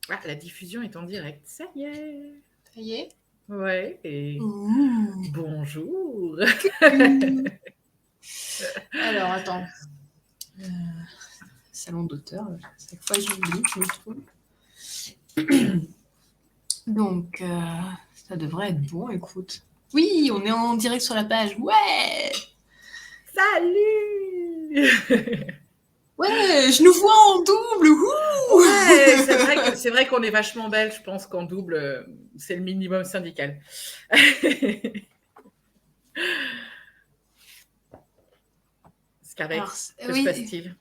Ah, la diffusion est en direct. Ça y est. Ça y est. Ouais. Et Ouh. bonjour. Alors, attends. Salon d'auteur. Chaque fois, j'oublie, je me trouve. Donc, ça devrait être bon, écoute. Oui, on est en direct sur la page. Ouais. Salut. Ouais, je nous vois en double. Ouh. Ouais, c'est vrai qu'on est vachement belle. Je pense qu'en double, c'est le minimum syndical. Scarlett, Alors, que se oui, passe-t-il?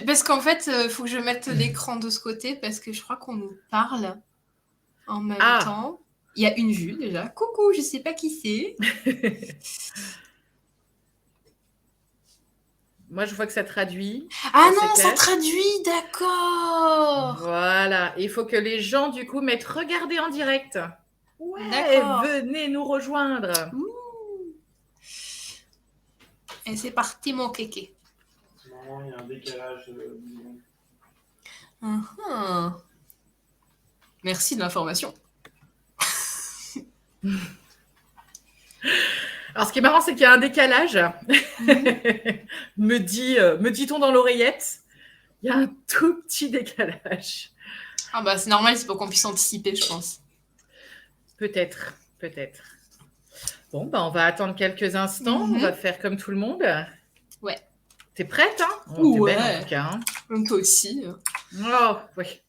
parce qu'en fait, il faut que je mette l'écran de ce côté parce que je crois qu'on nous parle en même temps. Il y a une vue déjà. Coucou, je sais pas qui c'est. Moi, je vois que ça traduit. Ah Ça, c'est non, ça clair. traduit, d'accord. Voilà. Il faut que les gens, du coup, mettent regarder en direct. Ouais, D'accord. venez nous rejoindre. Ouh. Et c'est parti, mon kéké. Non, il y a un décalage. Merci de l'information. Alors, ce qui est marrant, c'est qu'il y a un décalage. me dit-on dans l'oreillette. Il y a un tout petit décalage. Ah bah c'est normal, c'est pour qu'on puisse anticiper, je pense. Peut-être. Bon, bah, on va attendre quelques instants. On va faire comme tout le monde. Ouais. T'es prête, hein? Oh, T'es ouais. belle, en tout cas. Hein. Même toi aussi. Oh, oui.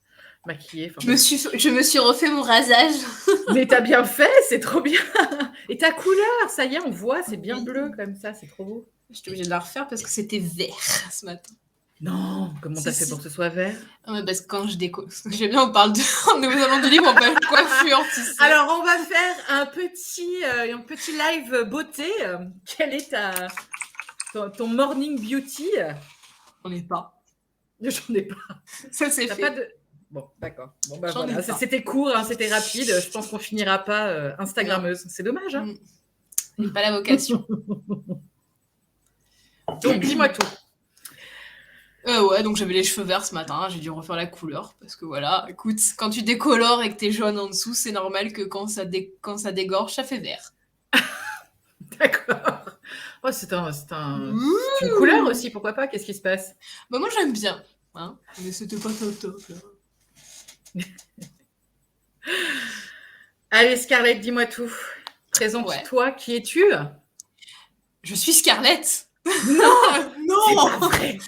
Maquillée. Je me suis refait mon rasage. Mais t'as bien fait, c'est trop bien. Et ta couleur, ça y est, on voit, c'est bien bleu comme ça, c'est trop beau. J'étais obligée de la refaire parce que c'était vert ce matin. Non, comment t'as fait pour que ce soit vert? Parce que quand je déco... J'aime bien, on parle de... On est aux salons du livre, on parle de coiffure, tu sais. Alors, on va faire un petit live beauté. Quel est ton morning beauty? J'en ai pas. J'en ai pas. Ça, c'est fait. Pas de... Bon, d'accord. Bon, bah J'en ai voilà, pas. c'était court, hein, c'était rapide. Je pense qu'on finira pas Instagrammeuse. C'est dommage, hein. J'ai pas la vocation. Donc, dis-moi tout. Ouais, donc j'avais les cheveux verts ce matin, j'ai dû refaire la couleur, parce que voilà, écoute, quand tu décolores et que t'es jaune en dessous, c'est normal que quand ça dégorge, ça fait vert. D'accord. Oh, c'est une couleur aussi, pourquoi pas? Qu'est-ce qui se passe? Bah moi j'aime bien, hein, mais c'était pas top là. Allez, Scarlett, dis-moi tout. Présente-toi, qui es-tu? Je suis Scarlett. Non, non, c'est pas vrai.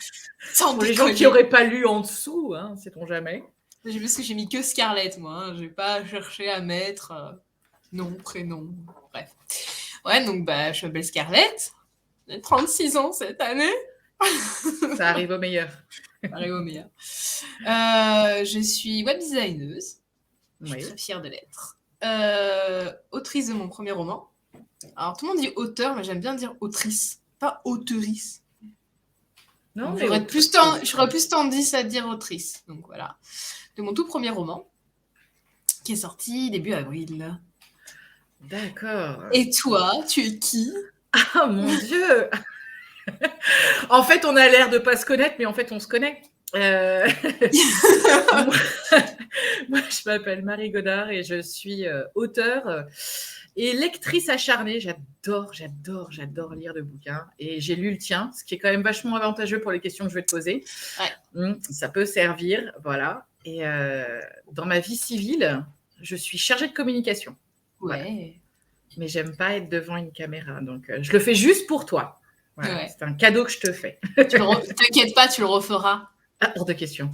Sans Pour les gens qui n'auraient pas lu en dessous, hein, sait-on jamais. J'ai vu que j'ai mis que Scarlett, moi. Hein. J'ai pas cherché à mettre nom, prénom, bref. Ouais, donc bah, je m'appelle Scarlett. J'ai 36 ans cette année. Ça arrive au meilleur. Ça arrive au meilleur. Je suis web designeuse. Je suis très fière de l'être. Autrice de mon premier roman. Alors, tout le monde dit auteur, mais j'aime bien dire autrice, pas auteurice. Non, j'aurais plus tendance à dire autrice. Donc voilà. De mon tout premier roman, qui est sorti début avril. D'accord. Et toi, tu es qui? Ah mon Dieu. En fait, on a l'air de pas se connaître, mais en fait, on se connaît. Moi, je m'appelle Marie Godard et je suis auteure et lectrice acharnée. J'adore lire de bouquins. Et j'ai lu le tien, ce qui est quand même vachement avantageux pour les questions que je vais te poser. Ouais. Ça peut servir, voilà. Et dans ma vie civile, je suis chargée de communication. Ouais. Voilà. Mais j'aime pas être devant une caméra, donc je le fais juste pour toi. Voilà. Ouais. C'est un cadeau que je te fais. T'inquiète pas, tu le referas. Ah, hors de question.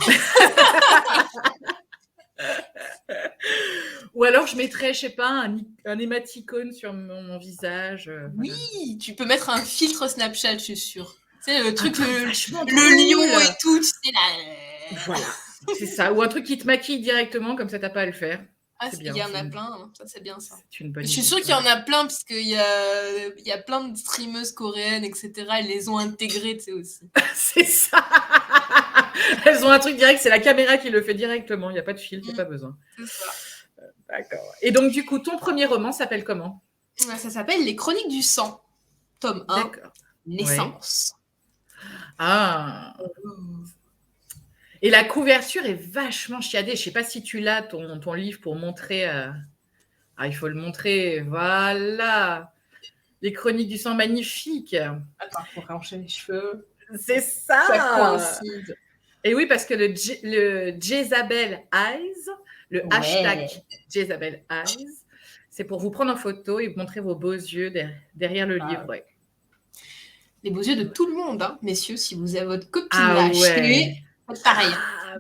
Ou alors je mettrais, je sais pas, un émoticône sur mon visage. Oui, voilà. Tu peux mettre un filtre Snapchat, je suis sûre. Tu sais, le truc, le lion et tout, tu sais, là. Voilà, c'est ça. Ou un truc qui te maquille directement, comme ça, t'as pas à le faire. Ah, il y en a plein, hein. Ça c'est bien ça. Je suis sûre qu'il y en a plein, parce qu'il y a plein de streameuses coréennes, etc. Elles les ont intégrées, tu sais, aussi. C'est ça. Elles ont un truc direct, c'est la caméra qui le fait directement. Il n'y a pas de filtre, il n'y a pas besoin. C'est ça. D'accord. Et donc, du coup, ton premier roman s'appelle comment? Ça s'appelle Les Chroniques du sang, tome 1, Naissance. Ouais. Ah. Et la couverture est vachement chiadée. Je sais pas si tu l'as, ton livre, pour montrer. Ah, il faut le montrer. Voilà. Les chroniques du sang magnifiques. Attends, pour enchaîner les cheveux. C'est ça. Ça coïncide. Et oui, parce que le Jezabel Eyes, le hashtag Jezabel Eyes, c'est pour vous prendre en photo et vous montrer vos beaux yeux derrière le livre. Ouais. Les beaux yeux de tout le monde, hein. Messieurs, si vous avez votre copine Ah achetée, ouais. faites pareil.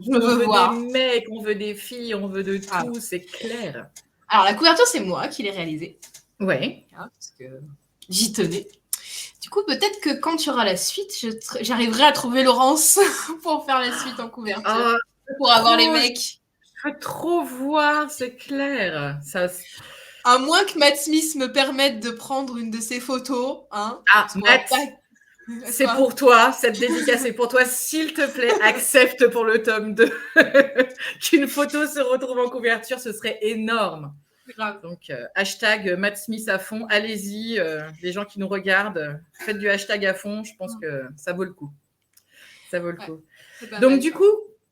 Je veux voir. Des mecs, on veut des filles, on veut de tout, c'est clair. Alors, la couverture, c'est moi qui l'ai réalisée. Ouais. Parce que j'y tenais. Du coup, peut-être que quand tu auras la suite, j'arriverai à trouver Laurence pour faire la suite en couverture. Pour avoir les mecs. Je veux trop voir, c'est clair. Ça... À moins que Matt Smith me permette de prendre une de ses photos. Hein, Matt, c'est pour toi. Cette dédicace est pour toi. S'il te plaît, accepte pour le tome 2 qu'une photo se retrouve en couverture. Ce serait énorme. Grave. Donc, hashtag Matt Smith à fond. Allez-y, les gens qui nous regardent, faites du hashtag à fond. Je pense que ça vaut le coup. Ça vaut le coup. Donc, du coup,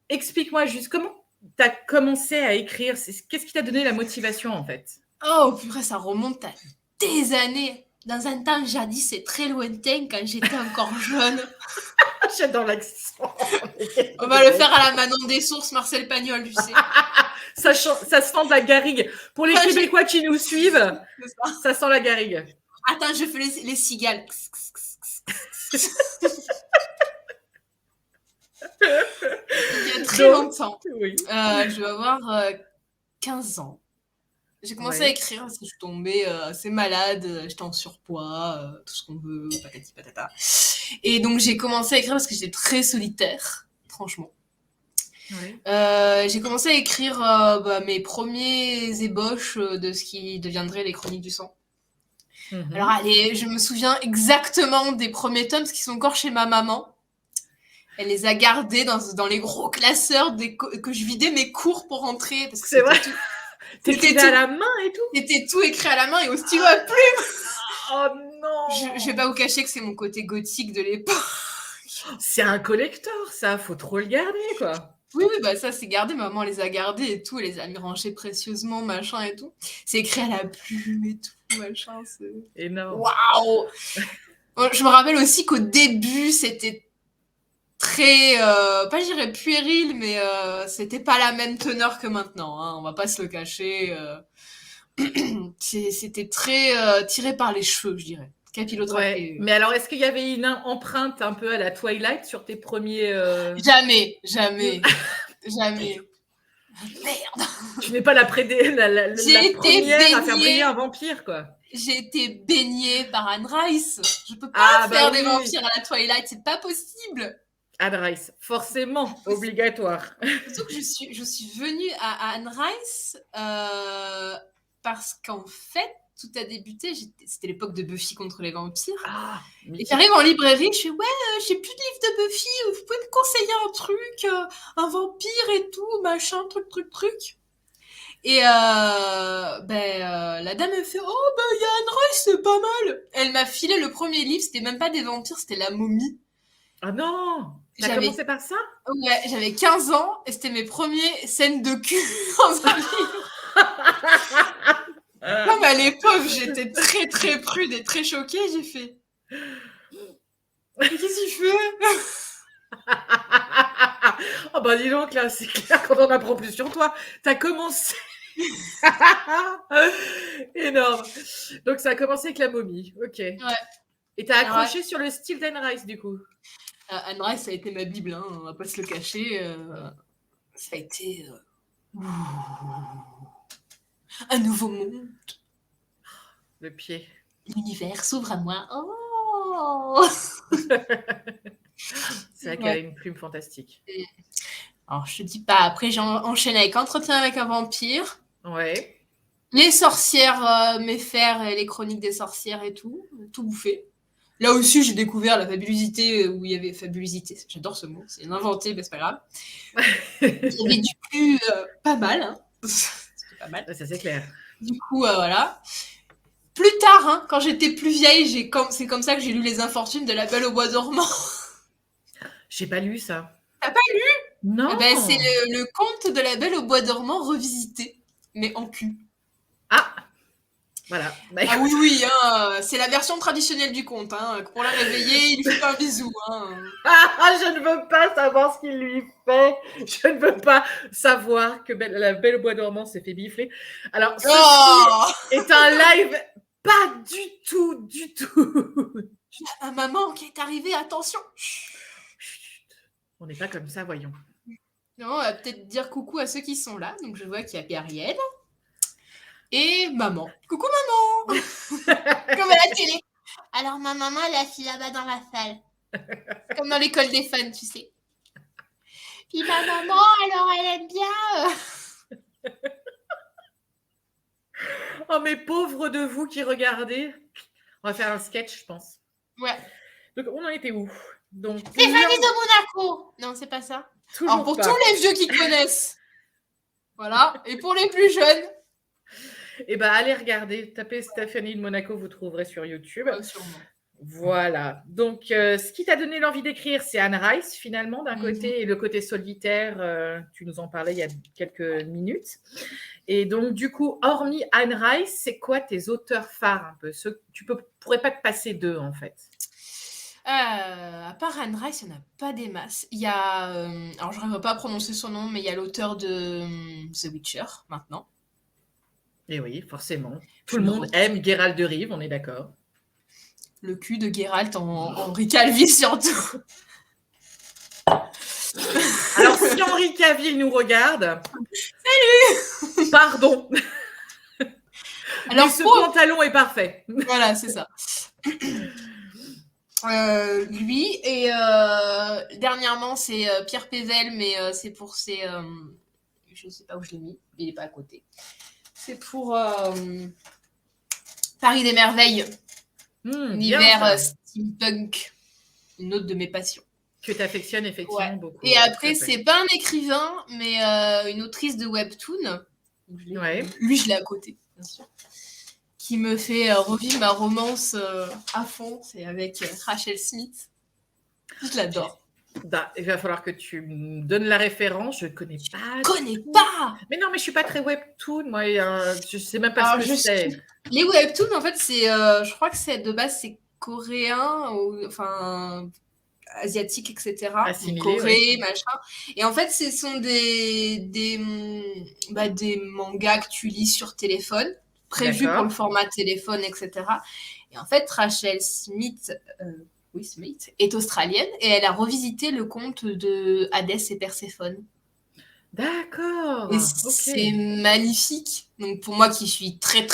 explique-moi juste comment tu as commencé à écrire. Qu'est-ce qui t'a donné la motivation, en fait? Oh, purée, ça remonte à des années. Dans un temps jadis, c'est très lointain quand j'étais encore jeune. J'adore l'accent. On va le faire à la Manon des Sources, Marcel Pagnol, tu sais. Ça sent de la garrigue. Pour les Québécois qui nous suivent, ça sent la garrigue. Attends, je fais les cigales. Il y a très longtemps. Oui. Je vais avoir 15 ans. J'ai commencé à écrire parce que je suis tombée assez malade, j'étais en surpoids, tout ce qu'on veut, patati patata. Et donc j'ai commencé à écrire parce que j'étais très solitaire, franchement. Oui. J'ai commencé à écrire mes premiers ébauches de ce qui deviendrait les Chroniques du sang. Mm-hmm. Alors allez, je me souviens exactement des premiers tomes, parce qu'ils sont encore chez ma maman. Elle les a gardés dans les gros classeurs que je vidais mes cours pour rentrer. Parce que c'est vrai. T'écrivais à la main et tout. C'était tout écrit à la main et au stylo à plume. Oh non. Je vais pas vous cacher que c'est mon côté gothique de l'époque. C'est un collector, ça. Faut trop le garder, quoi. Oui, bah ça, c'est gardé. Maman les a gardés et tout. Elle les a mis rangés précieusement, machin et tout. C'est écrit à la plume et tout, machin. C'est énorme. Waouh. Je me rappelle aussi qu'au début, c'était très, pas je dirais puéril, mais c'était pas la même teneur que maintenant, hein, on va pas se le cacher. C'était très tiré par les cheveux, je dirais. Ouais. Mais alors, est-ce qu'il y avait une empreinte un peu à la Twilight sur tes premiers... Jamais. Jamais. Merde. Tu n'es pas la première à faire briller un vampire, quoi. J'ai été baignée par Anne Rice. Je peux pas faire des vampires à la Twilight, c'est pas possible. Anne Rice, forcément, obligatoire. Surtout que je suis venue à Anne Rice parce qu'en fait, tout a débuté, c'était l'époque de Buffy contre les vampires. Et j'arrive en librairie, je suis j'ai plus de livres de Buffy, vous pouvez me conseiller un truc, un vampire et tout, machin, truc. Et la dame me fait il y a Anne Rice, c'est pas mal. Elle m'a filé le premier livre, c'était même pas des vampires, c'était la momie. Ah non! T'as commencé par ça? Ouais, j'avais 15 ans et c'était mes premières scènes de cul dans un livre. Comme à l'époque, j'étais très très prude et très choquée, j'ai fait. Qu'est-ce qu'il fait? Oh bah dis donc, là, c'est clair quand on apprend plus sur toi. T'as commencé. Énorme. Donc ça a commencé avec la momie, ok. Ouais. Et t'as accroché sur le style d'Anne Rice, du coup? Anne Rice, ça a été ma bible, hein, on va pas se le cacher. Ça a été un nouveau monde. Le pied. L'univers s'ouvre à moi. Oh. C'est vrai qu'elle a une plume fantastique. Alors, je te dis pas, après j'ai enchaîné avec Entretien avec un vampire. Ouais. Les sorcières méfères et les chroniques des sorcières et tout bouffé. Là aussi, j'ai découvert la fabulosité où il y avait fabulosité. J'adore ce mot, c'est inventé, mais c'est pas grave. Il y avait du plus pas mal. Hein. C'était pas mal. Ça, c'est clair. Du coup, voilà. Plus tard, hein, quand j'étais plus vieille, c'est comme ça que j'ai lu Les Infortunes de La Belle au Bois dormant. J'ai pas lu ça. T'as pas lu? Non. C'est le conte de la Belle au bois dormant revisité, mais en cul. Ah, voilà. Ah oui, hein, c'est la version traditionnelle du conte. Hein. Pour la réveiller, il lui fait un bisou. Hein. Je ne veux pas savoir ce qu'il lui fait. Je ne veux pas savoir que la Belle au bois dormant s'est fait bifler. Alors, ceci est un live pas du tout. La maman qui est arrivée, attention. On n'est pas comme ça, voyons. Non, on va peut-être dire coucou à ceux qui sont là. Donc, je vois qu'il y a Gabriel et maman. Coucou maman. Comme à la télé. Alors, ma maman, elle est assise là-bas dans la salle. Comme dans l'école des fans, tu sais. Puis ma maman, alors, elle aime bien... Oh, mes pauvres de vous qui regardez. On va faire un sketch, je pense. Ouais. Donc, on en était où? Donc, Stéphanie de Monaco. Non, c'est pas ça. Toujours alors, pour pas. tous les vieux qui connaissent. Voilà. Et pour les plus jeunes. Allez regarder. Tapez Stéphanie de Monaco, vous trouverez sur YouTube. Sûrement. Voilà. Donc, ce qui t'a donné l'envie d'écrire, c'est Anne Rice, finalement, d'un côté, et le côté solitaire, tu nous en parlais il y a quelques minutes. Et donc, du coup, hormis Anne Rice, c'est quoi tes auteurs phares un peu? Tu pourrais pas te passer d'eux, en fait. À part Anne Rice, il n'y en a pas des masses. Il y a... alors, je n'arriverai pas à prononcer son nom, mais il y a l'auteur de The Witcher, maintenant. Et oui, forcément. Tout le monde aime Geralt de Rive, on est d'accord. Le cul de Geralt en Henri Cavill, surtout. Alors, si Henri Cavill nous regarde... Salut. Pardon. Alors, ce pantalon est parfait. Voilà, c'est ça. Lui, et dernièrement, c'est Pierre Pével, mais c'est pour ses... je ne sais pas où je l'ai mis, il n'est pas à côté. C'est pour Paris des Merveilles. Univers steampunk, une autre de mes passions. Que tu affectionnes effectivement beaucoup. Et après, c'est pas un écrivain, mais une autrice de webtoon. Lui, je l'ai à côté, bien sûr. Qui me fait revivre ma romance à fond. C'est avec Rachel Smith. Je l'adore. Il va falloir que tu me donnes la référence. Je ne connais pas. Je connais pas. Mais non, mais je suis pas très webtoon. Moi, je sais même pas ce que c'est. Les webtoons, en fait, c'est, je crois que c'est de base c'est coréen ou enfin asiatique, etc. Assimilé, Corée, machin. Et en fait, ce sont des mangas que tu lis sur téléphone, prévus pour le format téléphone, etc. Et en fait, Rachel Smith. Smith est australienne et elle a revisité le conte de Hadès et Perséphone. D'accord. Et c'est magnifique. Donc pour moi qui suis très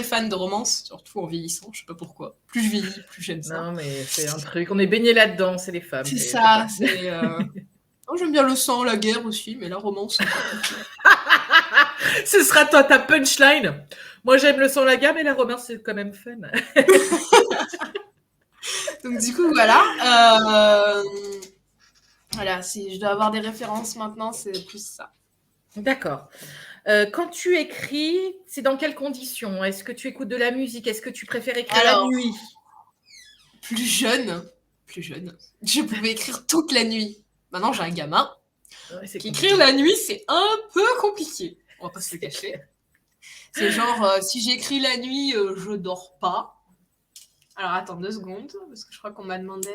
fan de romance, surtout en vieillissant, je sais pas pourquoi. Plus je vieillis, plus j'aime ça. Non mais c'est un truc, on est baigné là-dedans, c'est les femmes. C'est ça. Oh, j'aime bien le sang, la guerre aussi, mais la romance. Ce sera toi ta punchline. Moi j'aime le sang, la guerre, mais la romance c'est quand même fun. Donc du coup voilà. Voilà, si je dois avoir des références maintenant, c'est plus ça. D'accord. Quand tu écris, c'est dans quelles conditions? Est-ce que tu écoutes de la musique? Est-ce que tu préfères écrire la nuit? Plus jeune, je pouvais écrire toute la nuit. Maintenant, j'ai un gamin. Écrire la nuit, c'est un peu compliqué. On va pas se le cacher. C'est genre, si j'écris la nuit, je dors pas. Alors, attends 2 secondes, parce que je crois qu'on m'a demandé...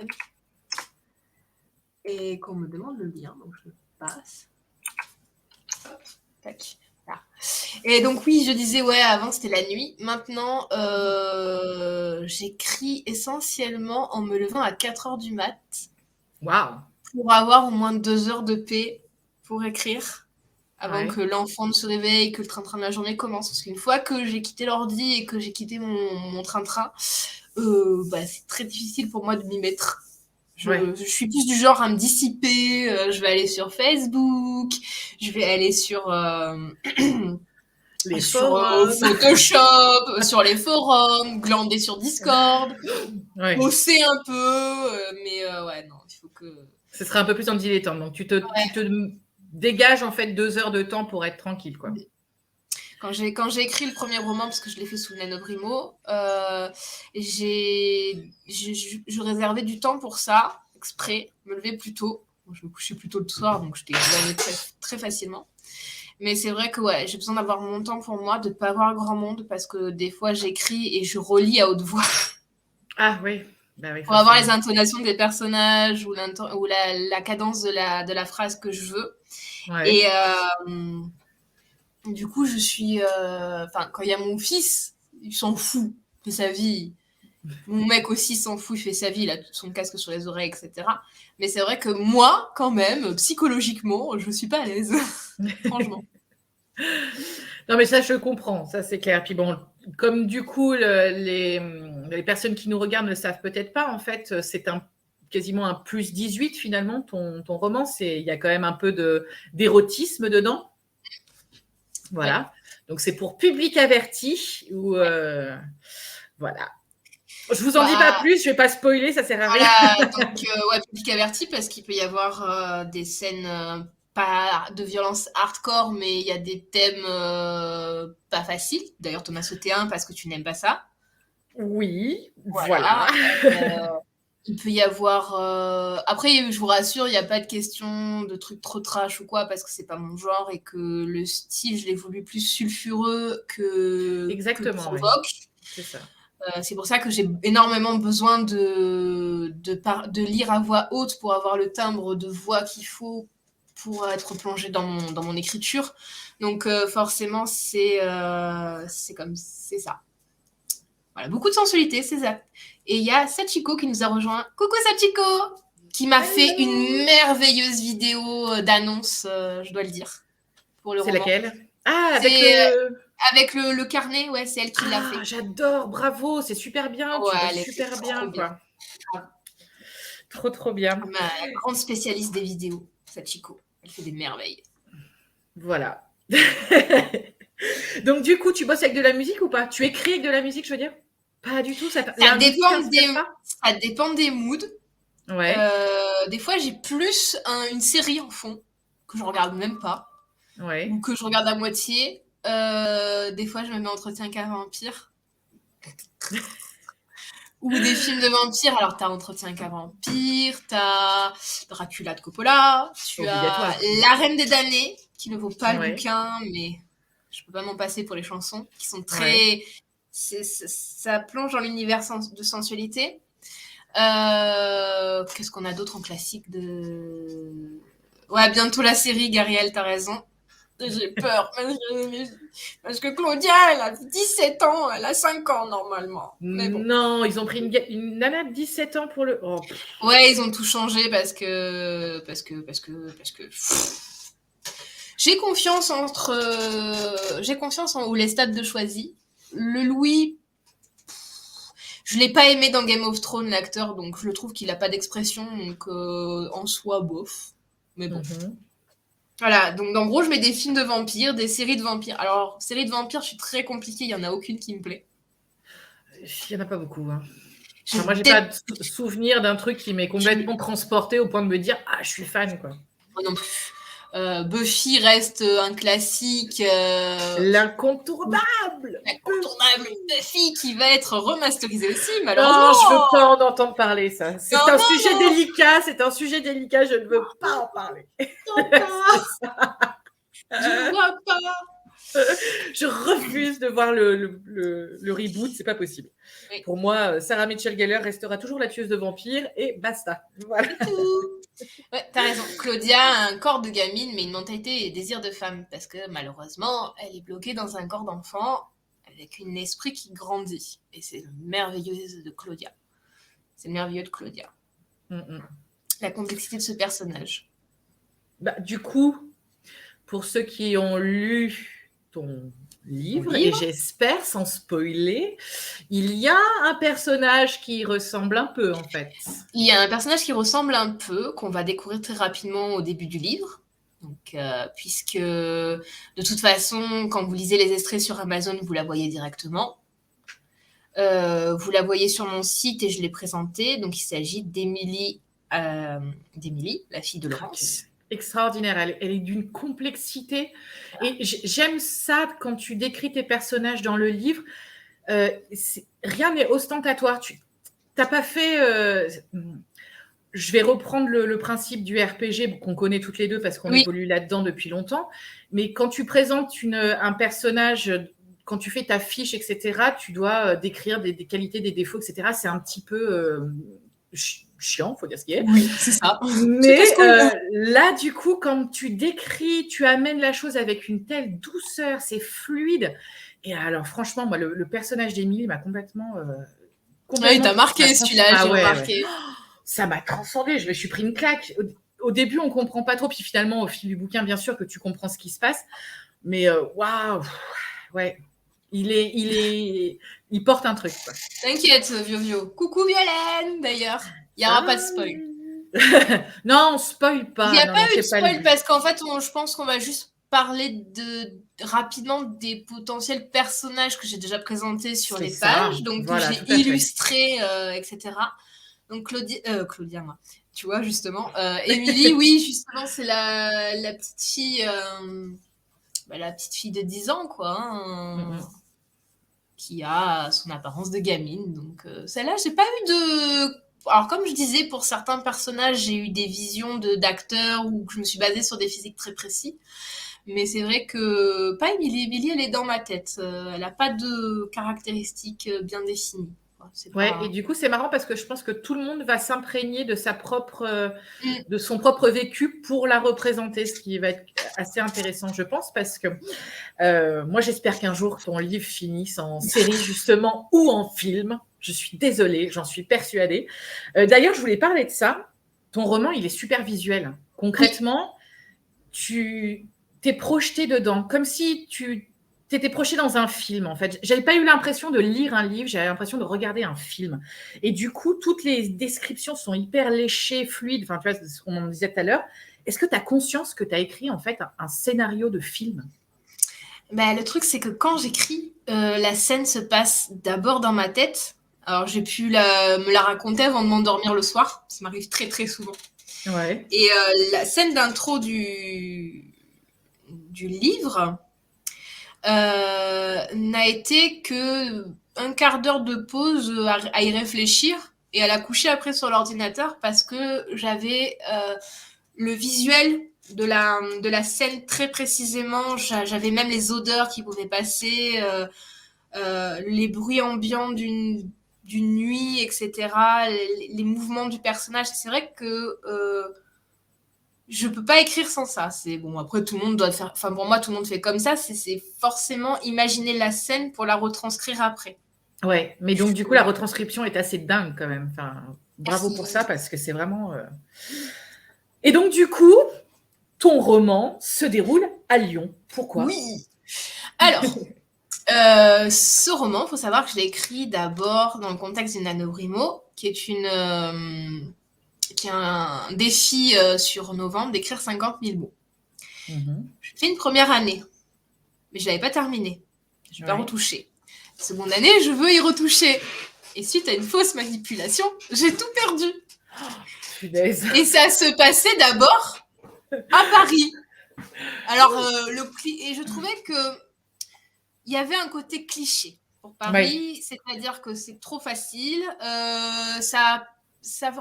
Et qu'on me demande le lien, donc je passe. Hop, tac, là. Et donc oui, je disais, avant c'était la nuit. Maintenant, j'écris essentiellement en me levant à 4h du mat. Waouh. Pour avoir au moins 2 heures de paix pour écrire, avant que l'enfant ne se réveille, que le train-train de la journée commence. Parce qu'une fois que j'ai quitté l'ordi et que j'ai quitté mon train-train, c'est très difficile pour moi de m'y mettre. Je suis plus du genre à me dissiper, je vais aller sur Facebook, je vais aller sur Photoshop, sur les forums, glander sur Discord, bosser un peu, mais non, il faut que... Ce serait un peu plus en dilettante, donc tu te dégages en fait 2 heures de temps pour être tranquille, quoi. Quand j'ai écrit le premier roman, parce que je l'ai fait sous le NaNoWriMo, je réservais du temps pour ça, exprès, me lever plus tôt, Je me couchais plus tôt le soir, donc je déjeunais très, très facilement. Mais c'est vrai que ouais, j'ai besoin d'avoir mon temps pour moi, de ne pas avoir grand monde, parce que des fois, j'écris et je relis à haute voix. Ah oui. Bah oui, Pour avoir les intonations des personnages ou la cadence de la phrase que je veux. Ouais. Et du coup, je suis... quand il y a mon fils, il s'en fout de sa vie. Mon mec aussi s'en fout, il fait sa vie, il a son casque sur les oreilles, etc. Mais c'est vrai que moi, quand même, psychologiquement, je suis pas à l'aise. Franchement. Non, mais ça, je comprends, ça c'est clair. Puis bon, comme du coup, les personnes qui nous regardent ne le savent peut-être pas, en fait, c'est quasiment un plus 18 finalement, ton roman. Il y a quand même un peu d'érotisme dedans. Voilà. Ouais. Donc c'est pour public averti. Voilà. Je vous en dis pas plus, je vais pas spoiler, ça sert à rien. Voilà, donc public averti parce qu'il peut y avoir des scènes pas de violence hardcore, mais il y a des thèmes pas faciles. D'ailleurs, Thomas sauté un parce que tu n'aimes pas ça. Oui, voilà. Il peut y avoir... Après, je vous rassure, il n'y a pas de question de trucs trop trash ou quoi, parce que c'est pas mon genre et que le style, je l'ai voulu plus sulfureux que provoque. Oui. C'est ça. C'est pour ça que j'ai énormément besoin de lire à voix haute pour avoir le timbre de voix qu'il faut pour être plongé dans mon écriture. Donc forcément, c'est ça. Voilà, beaucoup de sensualité, c'est ça. Et il y a Sachiko qui nous a rejoint. Coucou Sachiko, qui m'a fait une merveilleuse vidéo d'annonce, je dois le dire, pour le roman. C'est laquelle? Ah, avec le carnet, ouais, c'est elle qui l'a fait. J'adore, bravo, c'est super bien, ouais, tu fais super bien, quoi. Trop bien. Ma grande spécialiste des vidéos, Sachiko. Elle fait des merveilles. Voilà. Donc du coup, tu bosses avec de la musique ou pas? Tu écris avec de la musique, je veux dire? Pas du tout, ça dépend des moods. Ouais. Des fois, j'ai plus une série en fond que je regarde même pas. Ouais. Ou que je regarde à moitié. Des fois, je me mets Entretien qu'un vampire. Ou des films de vampires. Alors, t'as Entretien qu'un vampire, t'as Dracula de Coppola, tu as La Reine des damnés, qui ne vaut pas le bouquin, mais je peux pas m'en passer pour les chansons, qui sont très... Ça plonge dans l'univers de sensualité. Qu'est-ce qu'on a d'autre en classique de... Ouais, bientôt la série, Gabrielle, t'as raison. J'ai peur, parce que Claudia, elle a 17 ans, elle a 5 ans normalement. Mais bon. Non, ils ont pris une nana de 17 ans pour le... Oh. Ouais, ils ont tout changé parce que... J'ai confiance en Lestat de Choisy. Le Louis, je l'ai pas aimé dans Game of Thrones, l'acteur, donc je le trouve qu'il a pas d'expression, donc en soi, bof. Mais bon. Voilà, donc en gros, je mets des films de vampires, des séries de vampires. Alors, séries de vampires, je suis très compliquée, il n'y en a aucune qui me plaît. Il n'y en a pas beaucoup. Hein. Enfin, moi, j'ai pas de souvenir d'un truc qui m'est complètement transporté au point de me dire « Ah, je suis fan, quoi. » Moi non plus. Buffy reste un classique. L'incontournable Buffy qui va être remasterisée aussi, malheureusement. Non, je veux pas en entendre parler, ça. C'est un sujet délicat, je ne veux pas en parler. Je vois pas. Je refuse de voir le reboot, c'est pas possible. Oui. Pour moi, Sarah Michelle Gellar restera toujours la tueuse de vampires et basta. Voilà. Ouais, t'as raison. Claudia a un corps de gamine, mais une mentalité et désir de femme, parce que malheureusement, elle est bloquée dans un corps d'enfant avec un esprit qui grandit. Et c'est merveilleux de Claudia. C'est merveilleux de Claudia. La complexité de ce personnage. Bah, du coup, pour ceux qui ont lu ton livre, et j'espère, sans spoiler, il y a un personnage qui ressemble un peu, en fait. Il y a un personnage qui ressemble un peu, qu'on va découvrir très rapidement au début du livre. Donc, puisque, de toute façon, quand vous lisez les extraits sur Amazon, vous la voyez directement. Vous la voyez sur mon site et je l'ai présentée. Donc, il s'agit d'Émilie, la fille de Laurence. Okay. Extraordinaire, elle est d'une complexité et j'aime ça quand tu décris tes personnages dans le livre, rien n'est ostentatoire, tu n'as pas fait je vais reprendre le principe du RPG qu'on connaît toutes les deux parce qu'on évolue là-dedans depuis longtemps. Mais quand tu présentes un personnage, quand tu fais ta fiche, etc., tu dois décrire des qualités, des défauts, etc. C'est un petit peu chiant, il faut dire ce qui est. Oui, c'est ça. Mais là, du coup, quand tu décris, tu amènes la chose avec une telle douceur, c'est fluide. Et alors, franchement, moi, le personnage d'Émilie m'a complètement... il t'a marqué celui-là, j'ai remarqué. Ouais. Ça m'a transcendée, je me suis pris une claque. Au début, on ne comprend pas trop, puis finalement, au fil du bouquin, bien sûr que tu comprends ce qui se passe. Mais waouh, ouais, il porte un truc. Quoi. T'inquiète, Vio. Coucou Violaine, d'ailleurs. Il n'y aura pas de spoil. Non, on spoil pas. Il n'y a pas eu de spoil parce qu'en fait, je pense qu'on va juste parler rapidement des potentiels personnages que j'ai déjà présentés sur les pages, donc voilà, que j'ai illustrés, etc. Donc Claudia, moi, tu vois, justement. Émilie, oui, justement, c'est la petite fille, la petite fille de 10 ans, quoi, hein, qui a son apparence de gamine. Donc celle-là, j'ai pas eu de... Alors, comme je disais, pour certains personnages, j'ai eu des visions d'acteurs ou que je me suis basée sur des physiques très précis. Mais c'est vrai que, pas Émilie. Émilie, elle est dans ma tête. Elle n'a pas de caractéristiques bien définies. Ouais, et du coup, c'est marrant parce que je pense que tout le monde va s'imprégner de de son propre vécu pour la représenter, ce qui va être assez intéressant, je pense, parce que moi, j'espère qu'un jour, ton livre finisse en série, justement, ou en film. Je suis désolée, j'en suis persuadée. D'ailleurs, je voulais parler de ça. Ton roman, il est super visuel. Concrètement, tu t'es projeté dedans, comme si tu t'étais projeté dans un film, en fait. J'avais pas eu l'impression de lire un livre, j'avais l'impression de regarder un film. Et du coup, toutes les descriptions sont hyper léchées, fluides. Enfin, tu vois, ce qu'on disait tout à l'heure. Est-ce que tu as conscience que tu as écrit, en fait, un scénario de film ? Le truc, c'est que quand j'écris, la scène se passe d'abord dans ma tête. Alors, j'ai pu me la raconter avant de m'endormir le soir. Ça m'arrive très, très souvent. Ouais. Et la scène d'intro du livre n'a été que un quart d'heure de pause à y réfléchir et à la coucher après sur l'ordinateur parce que j'avais le visuel de la scène très précisément. J'avais même les odeurs qui pouvaient passer, les bruits ambiants d'une nuit, etc., les mouvements du personnage. C'est vrai que je peux pas écrire sans ça. C'est bon, après tout le monde doit faire, enfin pour moi tout le monde fait comme ça, c'est forcément imaginer la scène pour la retranscrire après. Ouais, mais donc du coup la retranscription est assez dingue quand même. Enfin, bravo pour ça parce que c'est vraiment. Et donc du coup, ton roman se déroule à Lyon. Pourquoi ? Oui. Alors, ce roman, il faut savoir que je l'ai écrit d'abord dans le contexte d'une NaNoWriMo, qui est un défi sur novembre d'écrire 50 000 mots. J'ai fait une première année, mais je ne l'avais pas terminée. Je n'ai pas retouché. Seconde année, je veux y retoucher. Et suite à une fausse manipulation, j'ai tout perdu. Et ça se passait d'abord à Paris. Alors, et je trouvais que il y avait un côté cliché pour Paris, c'est-à-dire que c'est trop facile, ça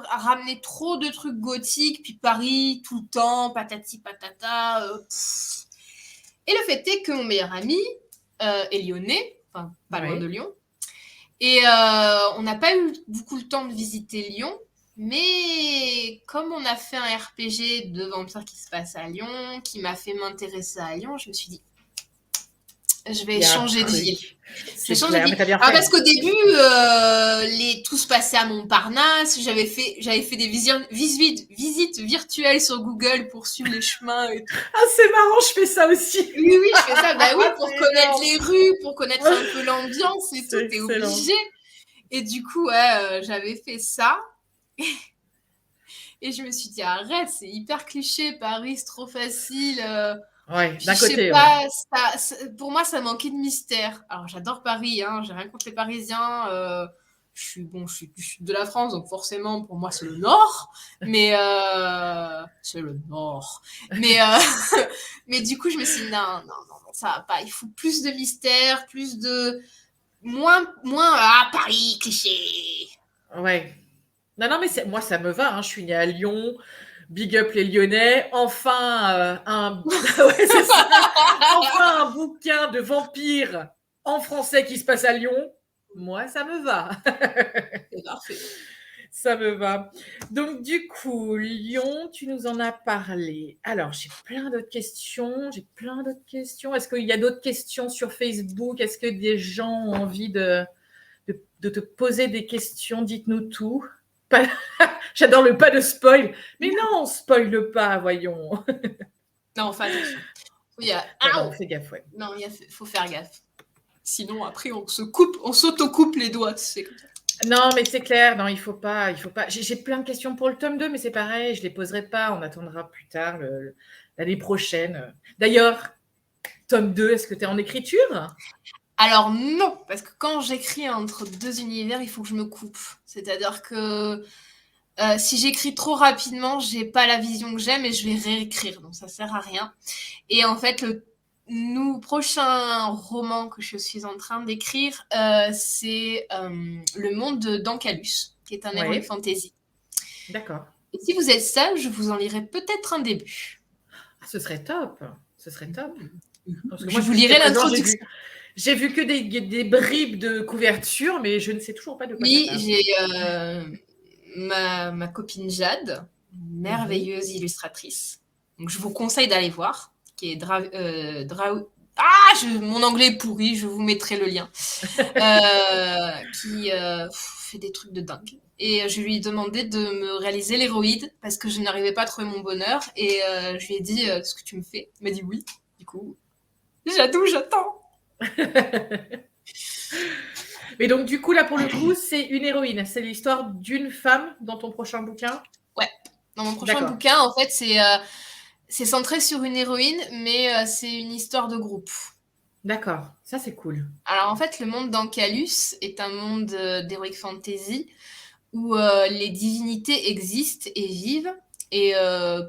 ramenait trop de trucs gothiques, puis Paris tout le temps, patati patata. Et le fait est que mon meilleur ami est lyonnais, enfin pas loin de Lyon, et on n'a pas eu beaucoup le temps de visiter Lyon. Mais comme on a fait un RPG de vampires qui se passe à Lyon, qui m'a fait m'intéresser à Lyon, je me suis dit, je vais changer de ville. Parce qu'au début, tout se passait à Montparnasse. J'avais fait des visites virtuelles sur Google pour suivre les chemins. Et tout. Ah, c'est marrant, je fais ça aussi. Oui, je fais ça. Pour connaître les rues, pour connaître un peu l'ambiance et tout, t'es obligé. Et du coup, j'avais fait ça. Et je me suis dit, arrête, c'est hyper cliché, Paris, c'est trop facile. Ouais, d'un côté. Pour moi, ça manquait de mystère. Alors, j'adore Paris, hein, j'ai rien contre les Parisiens. Je suis du sud de la France, donc forcément, pour moi, c'est le Nord. Mais c'est le Nord. Mais du coup, je me suis dit, non, ça va pas. Il faut plus de mystère, moins Paris, cliché. Ouais. Non, mais moi, ça me va. Hein. Je suis née à Lyon. Big up les Lyonnais. Enfin, ouais, c'est ça. Enfin, un bouquin de vampires en français qui se passe à Lyon. Moi, ça me va. C'est parfait. Ça me va. Donc, du coup, Lyon, tu nous en as parlé. Alors, j'ai plein d'autres questions. Est-ce qu'il y a d'autres questions sur Facebook? Est-ce que des gens ont envie de te poser des questions? Dites-nous tout. Pas... J'adore le pas de spoil. Mais non, on spoile pas, voyons. Non, enfin, attention. Non, fais gaffe, ouais. Non, faut faire gaffe. Sinon, après, on s'auto-coupe les doigts, c'est comme ça. Non, mais c'est clair, non, il faut pas. J'ai plein de questions pour le tome 2, mais c'est pareil, je les poserai pas, on attendra plus tard, l'année prochaine. D'ailleurs, tome 2, est-ce que tu es en écriture? Alors non, parce que quand j'écris entre deux univers, il faut que je me coupe. C'est-à-dire que si j'écris trop rapidement, j'ai pas la vision que j'aime et je vais réécrire, donc ça sert à rien. Et en fait, le prochain roman que je suis en train d'écrire, c'est Le Monde d'Ancalus, qui est un heroic fantasy. D'accord. Et si vous êtes sage, je vous en lirai peut-être un début. Ah, ce serait top. Parce que je vous lirai l'introduction. J'ai vu que des bribes de couverture, mais je ne sais toujours pas de quoi ça parle. J'ai ma copine Jade, merveilleuse illustratrice. Donc je vous conseille d'aller voir, qui est mon anglais est pourri, je vous mettrai le lien. Qui fait des trucs de dingue. Et je lui ai demandé de me réaliser l'héroïde parce que je n'arrivais pas à trouver mon bonheur. Et je lui ai dit ce que tu me fais. Il m'a dit oui. Du coup, j'attends. Mais donc, du coup, là, pour le coup, c'est une héroïne. C'est l'histoire d'une femme dans ton prochain bouquin? Ouais. Dans mon prochain bouquin, en fait, c'est centré sur une héroïne, mais c'est une histoire de groupe. D'accord. Ça, c'est cool. Alors, en fait, le monde d'Ancalus est un monde d'heroic fantasy où les divinités existent et vivent et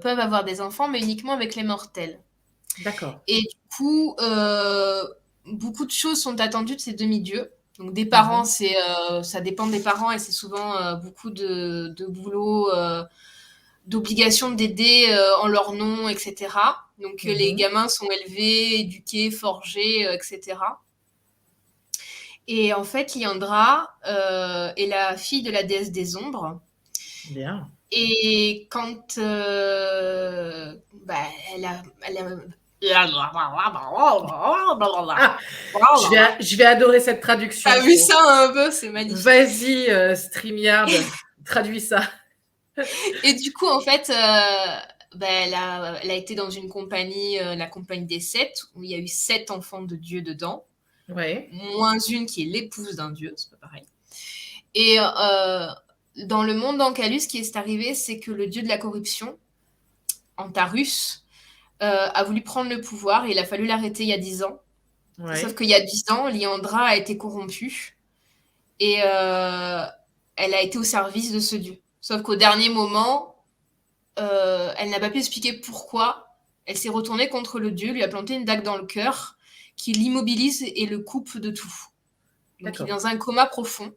peuvent avoir des enfants, mais uniquement avec les mortels. D'accord. Et du coup, beaucoup de choses sont attendues de ces demi-dieux. Donc des parents, ça dépend des parents et c'est souvent beaucoup de boulot, d'obligation d'aider en leur nom, etc. Donc les gamins sont élevés, éduqués, forgés, etc. Et en fait, Liandra est la fille de la déesse des ombres. Bien. Et quand elle a je vais adorer cette traduction. T'as vu ça un peu, c'est magnifique. Vas-y, StreamYard, traduis ça. Et du coup, en fait, elle a été dans une compagnie, la compagnie des 7, où il y a eu 7 enfants de Dieu dedans. Ouais. Moins une qui est l'épouse d'un dieu, c'est pas pareil. Et dans le monde d'Ancalus, ce qui est arrivé, c'est que le dieu de la corruption, Antarus, a voulu prendre le pouvoir et il a fallu l'arrêter il y a 10 ans. Ouais. Sauf qu'il y a 10 ans, Liandra a été corrompue et elle a été au service de ce dieu. Sauf qu'au dernier moment, elle n'a pas pu expliquer pourquoi. Elle s'est retournée contre le dieu, lui a planté une dague dans le cœur qui l'immobilise et le coupe de tout. Donc il est dans un coma profond.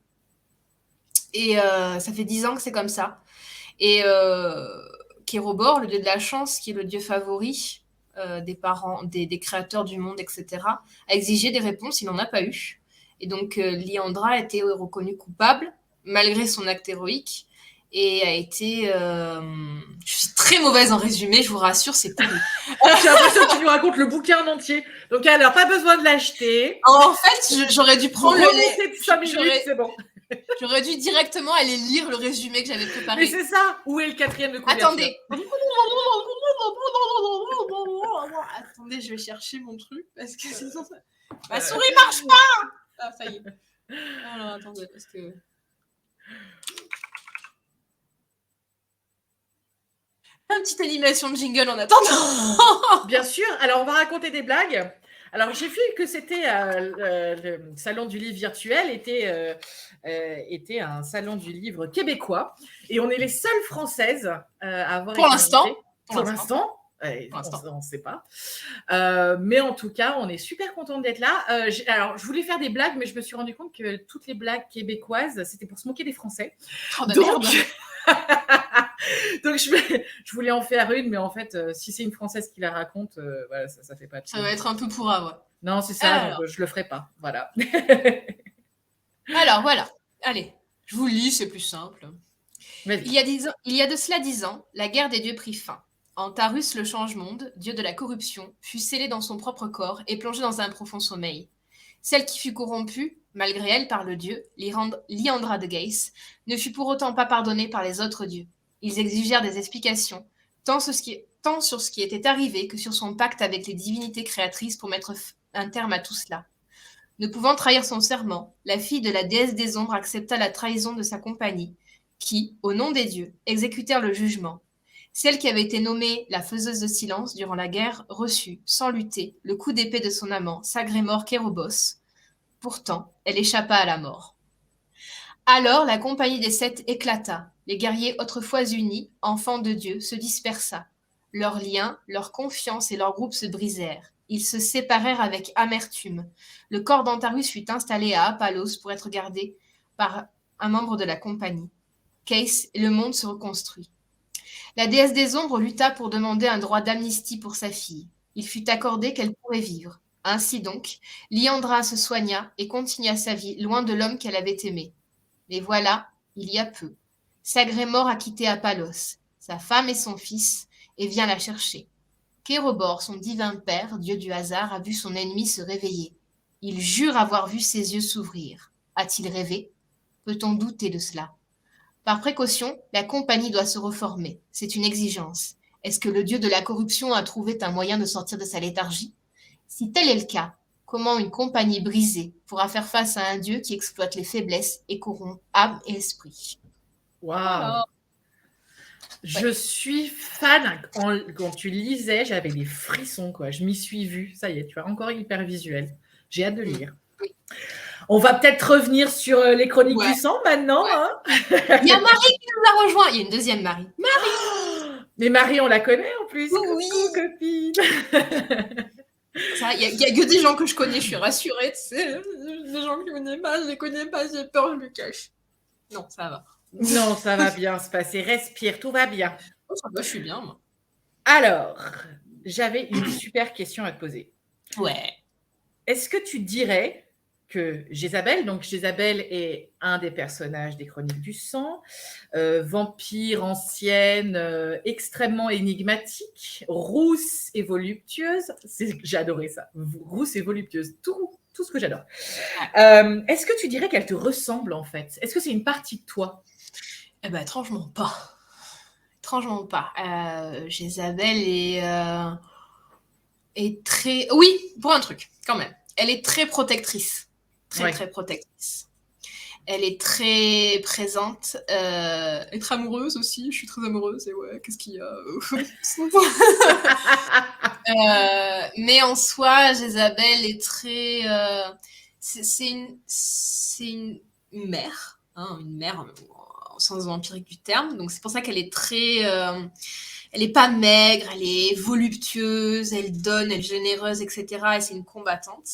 Et ça fait 10 ans que c'est comme ça. Et Kérobor, le dieu de la chance, qui est le dieu favori des parents, des créateurs du monde, etc., a exigé des réponses, il n'en a pas eu. Et donc Liandra a été reconnue coupable, malgré son acte héroïque, et a été... Je suis très mauvaise en résumé, je vous rassure, c'est pourri. J'ai l'impression que tu nous racontes le bouquin en entier. Donc alors, pas besoin de l'acheter. En fait, j'aurais dû prendre le... 5 minutes, c'est bon. J'aurais dû directement aller lire le résumé que j'avais préparé. Mais c'est ça. Où est le 4e de couverture? Attendez. Attendez, je vais chercher mon truc parce que sinon ça... Ma souris marche pas. Ah, ça y est. Alors, attendez, parce que... Une petite animation de jingle en attendant. Bien sûr. Alors, on va raconter des blagues. Alors, j'ai vu que c'était le salon du livre virtuel était un salon du livre québécois. Et on est les seules Françaises à avoir Pour l'instant. On ne sait pas. Mais en tout cas, on est super contente d'être là. Alors, je voulais faire des blagues, mais je me suis rendu compte que toutes les blagues québécoises, c'était pour se moquer des Français. Oh, bah merde. Donc, je voulais en faire une, mais en fait, si c'est une Française qui la raconte, voilà, ça fait pas de Ça va être un peu pourra, ouais. Non, c'est ça, donc, je le ferai pas. Voilà. Alors, voilà. Allez, je vous lis, c'est plus simple. Il y a de cela 10 ans, la guerre des dieux prit fin. Antarus, le change-monde, dieu de la corruption, fut scellé dans son propre corps et plongé dans un profond sommeil. Celle qui fut corrompue, malgré elle par le dieu, Liandra de Geis, ne fut pour autant pas pardonnée par les autres dieux. Ils exigèrent des explications, tant sur ce qui était arrivé que sur son pacte avec les divinités créatrices pour mettre un terme à tout cela. Ne pouvant trahir son serment, la fille de la déesse des ombres accepta la trahison de sa compagnie, qui, au nom des dieux, exécutèrent le jugement. Celle qui avait été nommée la faiseuse de silence durant la guerre reçut, sans lutter, le coup d'épée de son amant, Sagrémor Kérobos. Pourtant, elle échappa à la mort. Alors la compagnie des sept éclata. Les guerriers autrefois unis, enfants de Dieu, se dispersa. Leurs liens, leur confiance et leur groupe se brisèrent. Ils se séparèrent avec amertume. Le corps d'Antarus fut installé à Apalos pour être gardé par un membre de la compagnie. Case et le monde se reconstruit. La déesse des ombres lutta pour demander un droit d'amnistie pour sa fille. Il fut accordé qu'elle pourrait vivre. Ainsi donc, Liandra se soigna et continua sa vie loin de l'homme qu'elle avait aimé. Mais voilà, il y a peu, Sagrémor a quitté Apalos, sa femme et son fils, et vient la chercher. Kérobor, son divin père, dieu du hasard, a vu son ennemi se réveiller. Il jure avoir vu ses yeux s'ouvrir. A-t-il rêvé? Peut-on douter de cela? Par précaution, la compagnie doit se reformer. C'est une exigence. Est-ce que le dieu de la corruption a trouvé un moyen de sortir de sa léthargie? Si tel est le cas, comment une compagnie brisée pourra faire face à un dieu qui exploite les faiblesses et corrompt âme et esprit? Waouh! Je suis fan. Quand tu lisais, j'avais des frissons, quoi. Je m'y suis vue. Ça y est, tu vois, encore hyper visuel. J'ai hâte de lire. Oui. On va peut-être revenir sur les chroniques du sang maintenant. Ouais. Hein. Il y a Marie qui nous a rejoint. Il y a une deuxième Marie. Marie! Mais Marie, on la connaît en plus. Oui. Coucou, copine. Il y a que des gens que je connais, je suis rassurée. Des gens que je connais pas, je les connais pas, j'ai peur, je me cache. Non, ça va. Non, ça va bien se passer. Respire, tout va bien. Oh, ça va, je suis bien, moi. Alors, j'avais une super question à te poser. Ouais. Est-ce que tu dirais que Jézabel, donc Jézabel est un des personnages des Chroniques du Sang, vampire ancienne, extrêmement énigmatique, rousse et voluptueuse. J'ai adoré ça. Rousse et voluptueuse, tout ce que j'adore. Est-ce que tu dirais qu'elle te ressemble en fait? Est-ce que c'est une partie de toi? Eh ben, étrangement pas. Étrangement pas. Jézabel est très... Oui, pour un truc, quand même. Elle est très protectrice. Très protectrice. Elle est très présente. Être amoureuse aussi. Je suis très amoureuse. Et ouais, qu'est-ce qu'il y a mais en soi, Jézabel est très... c'est une mère. Hein, une mère au sens vampirique du terme. Donc c'est pour ça qu'elle est très... elle n'est pas maigre, elle est voluptueuse, elle donne, elle est généreuse, etc. Et c'est une combattante.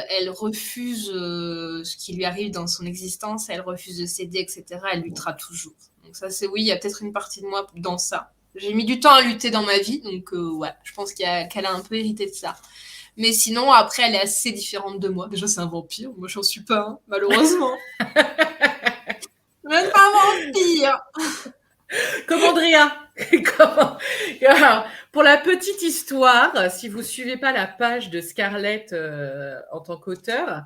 Elle refuse ce qui lui arrive dans son existence, elle refuse de céder, etc. Elle luttera toujours. Donc ça, c'est oui, il y a peut-être une partie de moi dans ça. J'ai mis du temps à lutter dans ma vie, donc ouais, je pense qu'elle a un peu hérité de ça. Mais sinon, après, elle est assez différente de moi. Déjà, c'est un vampire. Moi, j'en suis pas, hein, malheureusement. Même pas un vampire. Comme Andrea. Alors, pour la petite histoire, si vous ne suivez pas la page de Scarlett en tant qu'auteur,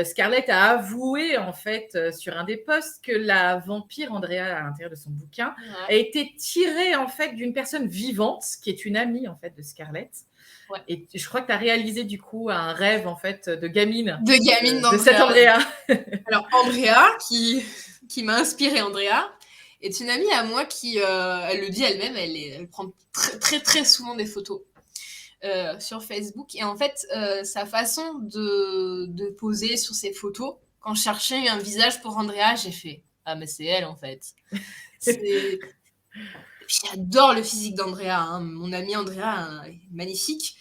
Scarlett a avoué en fait sur un des posts que la vampire Andrea à l'intérieur de son bouquin a été tirée en fait d'une personne vivante qui est une amie en fait de Scarlett. Ouais. Et je crois que tu as réalisé du coup un rêve en fait de gamine. De cette Andrea. Alors Andrea qui m'a inspirée, Andrea est une amie à moi qui, elle le dit elle-même, elle prend très souvent des photos sur Facebook. Et en fait, sa façon de poser sur ses photos, quand je cherchais un visage pour Andrea, j'ai fait « Ah, mais c'est elle, en fait. » J'adore le physique d'Andrea. Hein. Mon amie Andrea est magnifique.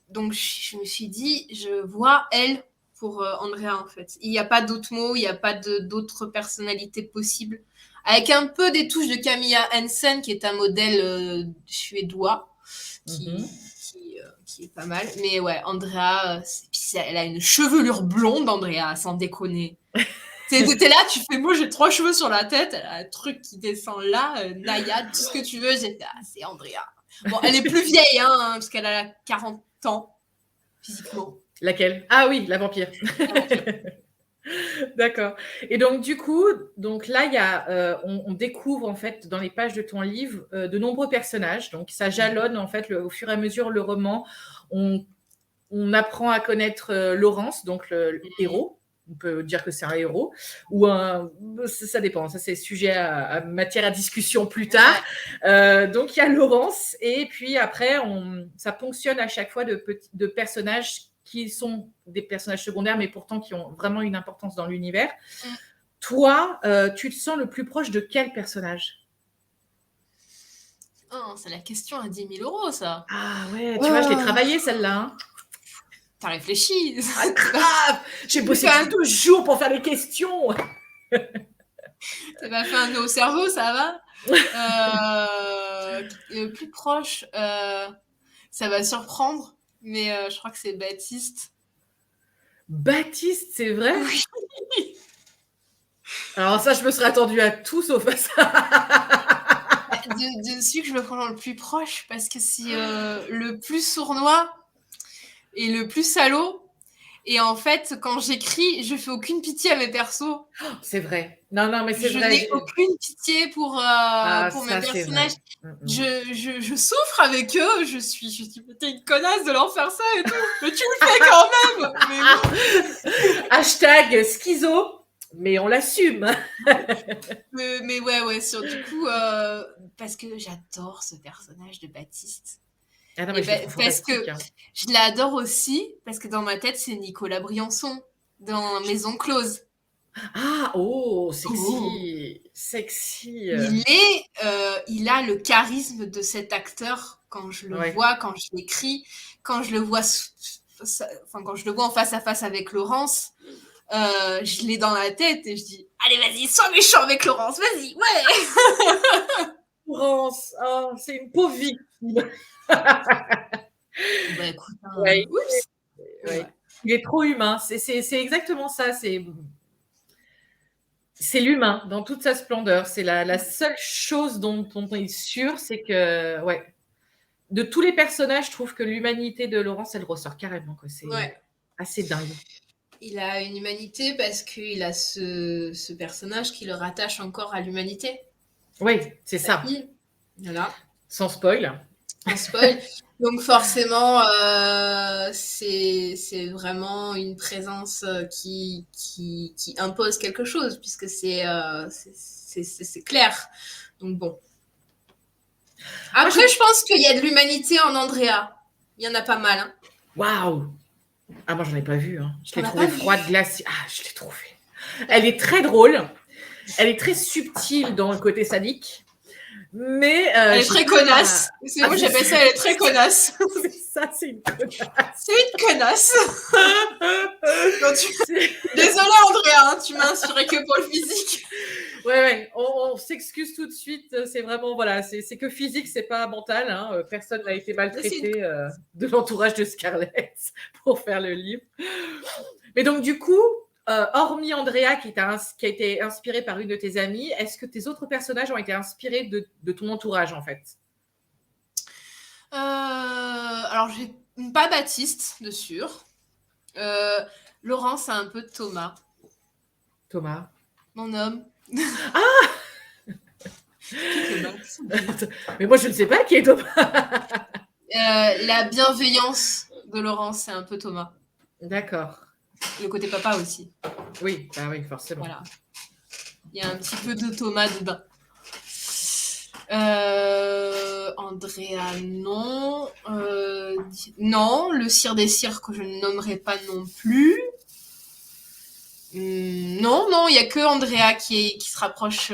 Donc, je me suis dit, je vois elle pour Andrea, en fait. Il n'y a pas d'autres mots, il n'y a pas d'autres personnalités possibles. Avec un peu des touches de Camilla Hansen, qui est un modèle suédois, qui est pas mal. Mais ouais, Andrea, elle a une chevelure blonde, Andrea, sans déconner. T'es là, tu fais, moi j'ai 3 cheveux sur la tête, elle a un truc qui descend là, naïade, tout ce que tu veux. J'ai fait, c'est Andrea. Bon, elle est plus vieille, hein, parce qu'elle a 40 ans, physiquement. Laquelle? Ah oui, la vampire. D'accord. Et donc, du coup, là, il y a, on découvre, en fait, dans les pages de ton livre, de nombreux personnages. Donc, ça jalonne, en fait, au fur et à mesure, le roman. On apprend à connaître Laurence, donc le héros. On peut dire que c'est un héros. Ou ça dépend. Ça, c'est sujet à matière à discussion plus tard. Donc, il y a Laurence. Et puis, après, ça ponctionne à chaque fois de personnages qui sont des personnages secondaires, mais pourtant qui ont vraiment une importance dans l'univers. Toi, tu te sens le plus proche de quel personnage? Oh, c'est la question à 10 000 €, ça. Ah ouais, tu vois, je l'ai travaillée, celle-là. Hein. T'as réfléchi. Ah, grave. J'ai bossé 2 jours pour faire les questions. T'as pas fait un nœud au cerveau, ça va. Le plus proche, ça va surprendre, mais je crois que c'est Baptiste. Baptiste, c'est vrai? Oui. Alors ça, je me serais attendue à tout sauf à ça. De celui que je me prends le plus proche, parce que c'est le plus sournois et le plus salaud. Et en fait, quand j'écris, je fais aucune pitié à mes persos. C'est vrai. Non, mais c'est vrai. Je n'ai aucune pitié pour mes personnages. Je souffre avec eux. Je dis, t'es une connasse de leur faire ça et tout. Mais tu le fais quand même. Mais bon. Hashtag schizo, mais on l'assume. mais ouais, du coup, parce que j'adore ce personnage de Baptiste. Ah non, mais parce que je l'adore aussi, parce que dans ma tête, c'est Nicolas Briançon dans Maison Close. Ah, oh, sexy. Sexy. Il a le charisme de cet acteur quand je le vois, quand je l'écris, quand je le vois, quand je le vois en face à face avec Laurence. Je l'ai dans la tête et je dis, allez, vas-y, sois méchant avec Laurence, vas-y, ouais. Laurence, oh, c'est une pauvre victime. Bah écoute, ouais. Il est trop humain. C'est exactement ça. C'est l'humain dans toute sa splendeur. C'est la seule chose dont on est sûr, c'est que, ouais, de tous les personnages, je trouve que l'humanité de Laurence, elle ressort carrément. C'est assez dingue. Il a une humanité parce qu'il a ce personnage qui le rattache encore à l'humanité. Oui, c'est ça. Voilà. Sans spoil. Sans spoil. Donc forcément, c'est vraiment une présence qui impose quelque chose, puisque c'est clair. Donc bon. Après, je pense qu'il y a de l'humanité en Andrea. Il y en a pas mal. Hein. Waouh! Ah, moi, j'en ai pas vu. Hein. Je l'ai trouvée froide, glacée. Ah, je l'ai trouvée. Elle est très drôle. Elle est très subtile dans le côté sadique. Mais elle est très connasse. Moi, j'appelle ça, elle est très connasse. C'est ça, c'est une connasse. C'est une connasse. Désolée, Andrea, hein, tu m'as inspiré que pour le physique. Ouais, on s'excuse tout de suite. C'est vraiment, voilà, c'est que physique, c'est pas mental. Hein. Personne n'a été maltraité de l'entourage de Scarlett pour faire le livre. Mais donc, du coup, hormis Andrea qui a été inspirée par une de tes amies, est-ce que tes autres personnages ont été inspirés de ton entourage, en fait? Alors, j'ai pas Baptiste, de sûr. Laurence a un peu de Thomas. Thomas? Mon homme. Ah! Mais moi, je ne sais pas qui est Thomas. La bienveillance de Laurence, c'est un peu Thomas. D'accord. Le côté papa aussi. Oui, bah oui, forcément. Voilà. Il y a un petit peu de Thomas dedans. Andrea, non. Non, le Cire des Cires que je ne nommerai pas non plus. Non, il n'y a que Andrea qui se rapproche.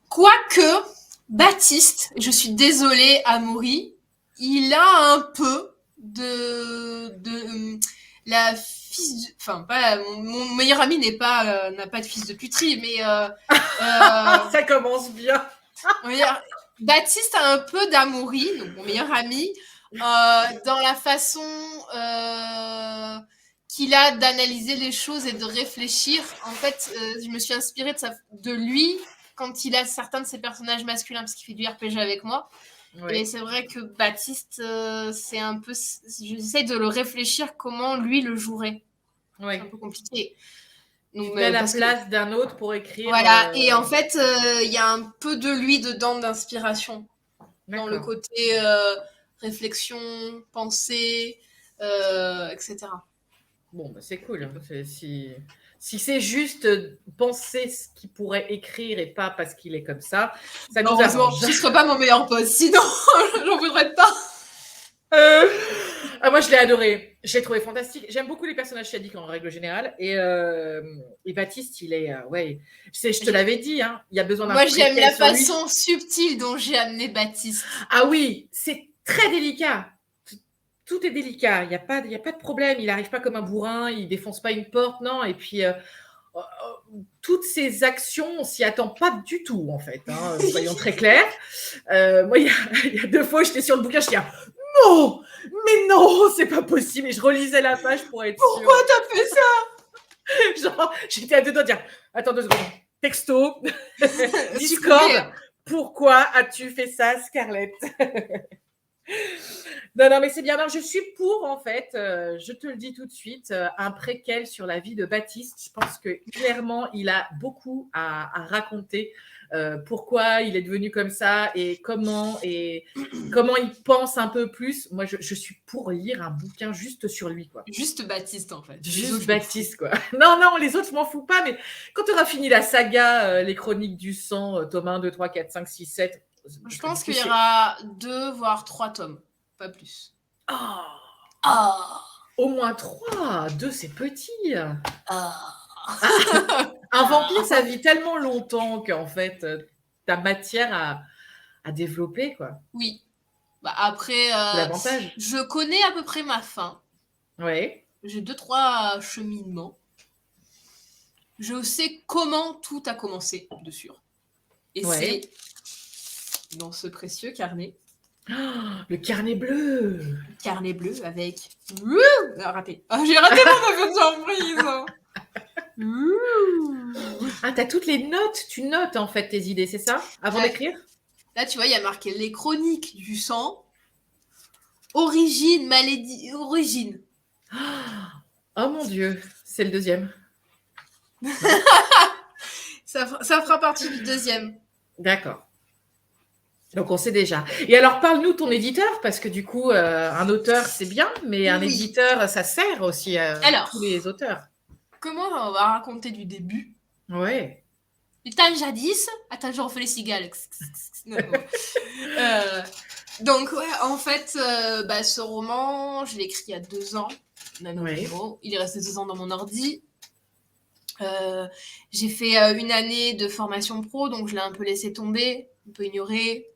Quoique, Baptiste, je suis désolée, Amaury, il a un peu de la fils, enfin pas mon meilleur ami n'a pas de fils de puterie, mais Ça commence bien. on va dire, Baptiste a un peu d'Amaury, donc mon meilleur ami, dans la façon qu'il a d'analyser les choses et de réfléchir. En fait, je me suis inspirée de lui quand il a certains de ses personnages masculins, parce qu'il fait du RPG avec moi. Ouais. Et c'est vrai que Baptiste, c'est un peu... J'essaie de le réfléchir comment lui le jouerait. Ouais. C'est un peu compliqué. Donc, Tu te mets à la place d'un autre pour écrire. Voilà, et en fait, il y a un peu de lui dedans d'inspiration. Dans le côté réflexion, pensée, etc. Bon, bah, c'est cool. Si c'est juste penser ce qu'il pourrait écrire et pas parce qu'il est comme ça nous arrange. Ce ne serait pas mon meilleur poste, sinon j'en voudrais pas. Moi, je l'ai adoré. Je l'ai trouvé fantastique. J'aime beaucoup les personnages sadiques en règle générale. Et Baptiste, il est... ouais. Je te l'avais dit, hein, il y a besoin d'un... Moi, j'aime la façon subtile dont j'ai amené Baptiste. Ah oui, c'est très délicat. Tout est délicat. Il n'y a pas de problème. Il n'arrive pas comme un bourrin. Il ne défonce pas une porte. Non. Et puis... toutes ces actions, on s'y attend pas du tout, en fait. Hein, soyons très clairs. Moi, il y a 2 fois, j'étais sur le bouquin, je dis non, mais non, c'est pas possible. Et je relisais la page pour être sûre. Pourquoi t'as fait ça? Genre, j'étais à 2 doigts de dire attends 2 secondes. Texto, Discord, pourquoi as-tu fait ça, Scarlett? Non, mais c'est bien. Non, je suis pour, en fait, je te le dis tout de suite, un préquel sur la vie de Baptiste. Je pense que clairement, il a beaucoup à raconter. Pourquoi il est devenu comme ça et comment il pense un peu plus. Moi, je suis pour lire un bouquin juste sur lui, quoi. Juste Baptiste, en fait. Juste Baptiste, quoi. Non, les autres, je m'en fous pas, mais quand tu auras fini la saga, les Chroniques du Sang, tome 1, 2, 3, 4, 5, 6, 7... Je pense qu'il y aura 2 voire 3 tomes, pas plus. Au moins 3, 2 c'est petit. Un vampire, ça vit tellement longtemps qu'en fait, t'as matière à développer, quoi. Oui. Bah après, l'avantage. Je connais à peu près ma fin. Ouais. J'ai 2-3 cheminements. Je sais comment tout a commencé, de sûr. Et c'est dans ce précieux carnet. Le carnet bleu. Le carnet bleu avec... raté. J'ai raté mon effet de surprise. T'as toutes les notes. Tu notes, en fait, tes idées, c'est ça? Avant d'écrire? Là, tu vois, il y a marqué les chroniques du sang. Origine, maladie, origine. Oh mon Dieu, c'est le 2e. Ça fera partie du 2e. D'accord. Donc, on sait déjà. Et alors, parle-nous de ton éditeur, parce que du coup, un auteur, c'est bien, mais un éditeur, ça sert aussi à tous les auteurs. Comment on va raconter du début? Ouais. Du temps jadis. Attends, je refais les cigales. Donc, ouais, en fait, ce roman, je l'ai écrit il y a 2 ans. Il est resté 2 ans dans mon ordi. J'ai fait 1 année de formation pro, donc je l'ai un peu laissé tomber, un peu ignoré.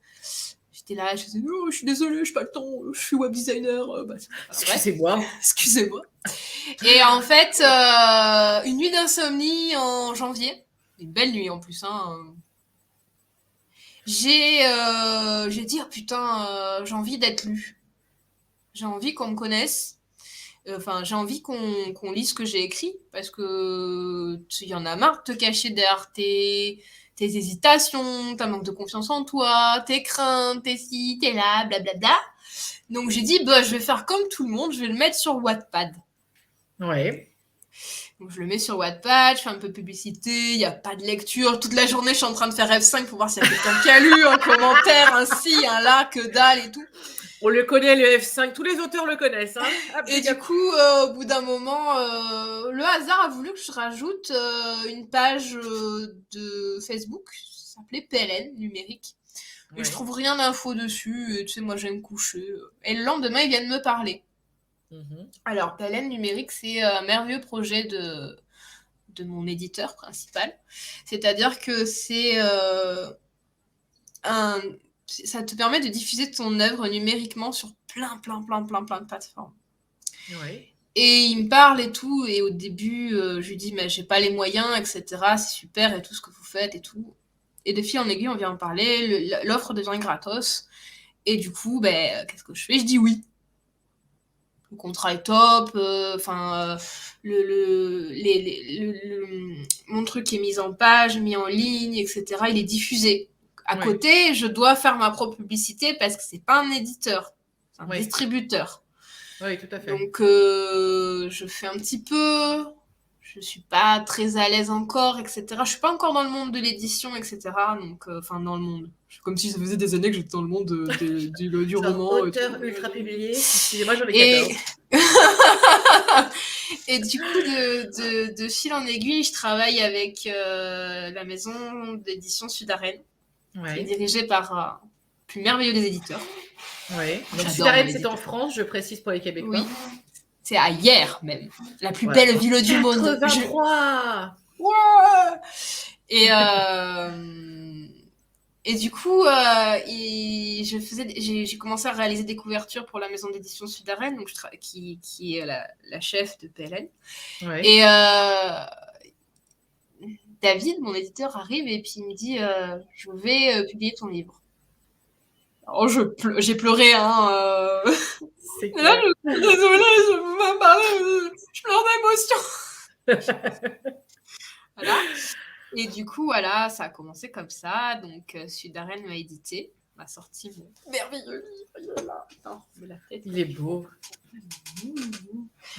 J'étais là, je disais, non, je suis désolée, je n'ai pas le temps, je suis web designer. Excusez-moi. Excusez-moi. Et en fait, une nuit d'insomnie en janvier, une belle nuit en plus, hein. J'ai dit, oh putain, j'ai envie d'être lue. J'ai envie qu'on me connaisse. Enfin, j'ai envie qu'on lise ce que j'ai écrit, parce que tu y en as marre de te cacher derrière tes hésitations, ta manque de confiance en toi, tes craintes, tes ci, tes là, blablabla. Donc j'ai dit, je vais faire comme tout le monde, je vais le mettre sur Wattpad. Ouais. Donc je le mets sur Wattpad, je fais un peu de publicité, il n'y a pas de lecture. Toute la journée, je suis en train de faire F5 pour voir s'il y a quelqu'un qui a lu, un commentaire, un ci, un là, que dalle et tout. On le connaît, le F5, tous les auteurs le connaissent. Hein. Et du coup, au bout d'un moment, le hasard a voulu que je rajoute une page de Facebook, ça s'appelait PLN, numérique. Et je trouve rien d'info dessus, et tu sais, moi j'aime coucher. Et le lendemain, ils viennent me parler. Alors, PLN numérique, c'est un merveilleux projet de mon éditeur principal. C'est-à-dire que c'est ça te permet de diffuser ton œuvre numériquement sur plein de plateformes. Ouais. Et il me parle et tout, et au début, je lui dis, mais j'ai pas les moyens, etc. C'est super, et tout ce que vous faites et tout. Et de fil en aiguille, on vient en parler, l'offre devient gratos. Et du coup, qu'est-ce que je fais? Je dis oui. Le contrat est top, mon truc est mis en page, mis en ligne, etc. Il est diffusé. À côté, je dois faire ma propre publicité parce que c'est pas un éditeur, c'est un distributeur. Oui, tout à fait. Donc, je fais un petit peu. Je suis pas très à l'aise encore, etc. Je suis pas encore dans le monde de l'édition, etc. Donc, dans le monde. Comme si ça faisait des années que j'étais dans le monde du roman. Auteur ultra publié. Excusez-moi, j'en ai 14. Et du coup, de fil en aiguille, je travaille avec la maison d'édition Sud-Arène, qui est dirigée par le plus merveilleux des éditeurs. Oui. Donc Sud-Arène, c'est en France, je précise pour les Québécois. Oui. C'est à Hyères, même. La plus belle ville du monde. 83 Ouais. Et du coup, j'ai commencé à réaliser des couvertures pour la maison d'édition Sud-Arène, donc qui est la chef de PLN. Ouais. Et David, mon éditeur, arrive et puis il me dit je vais publier ton livre. Alors j'ai pleuré, hein. C'est et là, désolée, je peux pas parler, je pleure d'émotion. Voilà. Et du coup, voilà, ça a commencé comme ça. Donc, Sud-Arène m'a édité, m'a sorti mon merveilleux livre. Il est beau.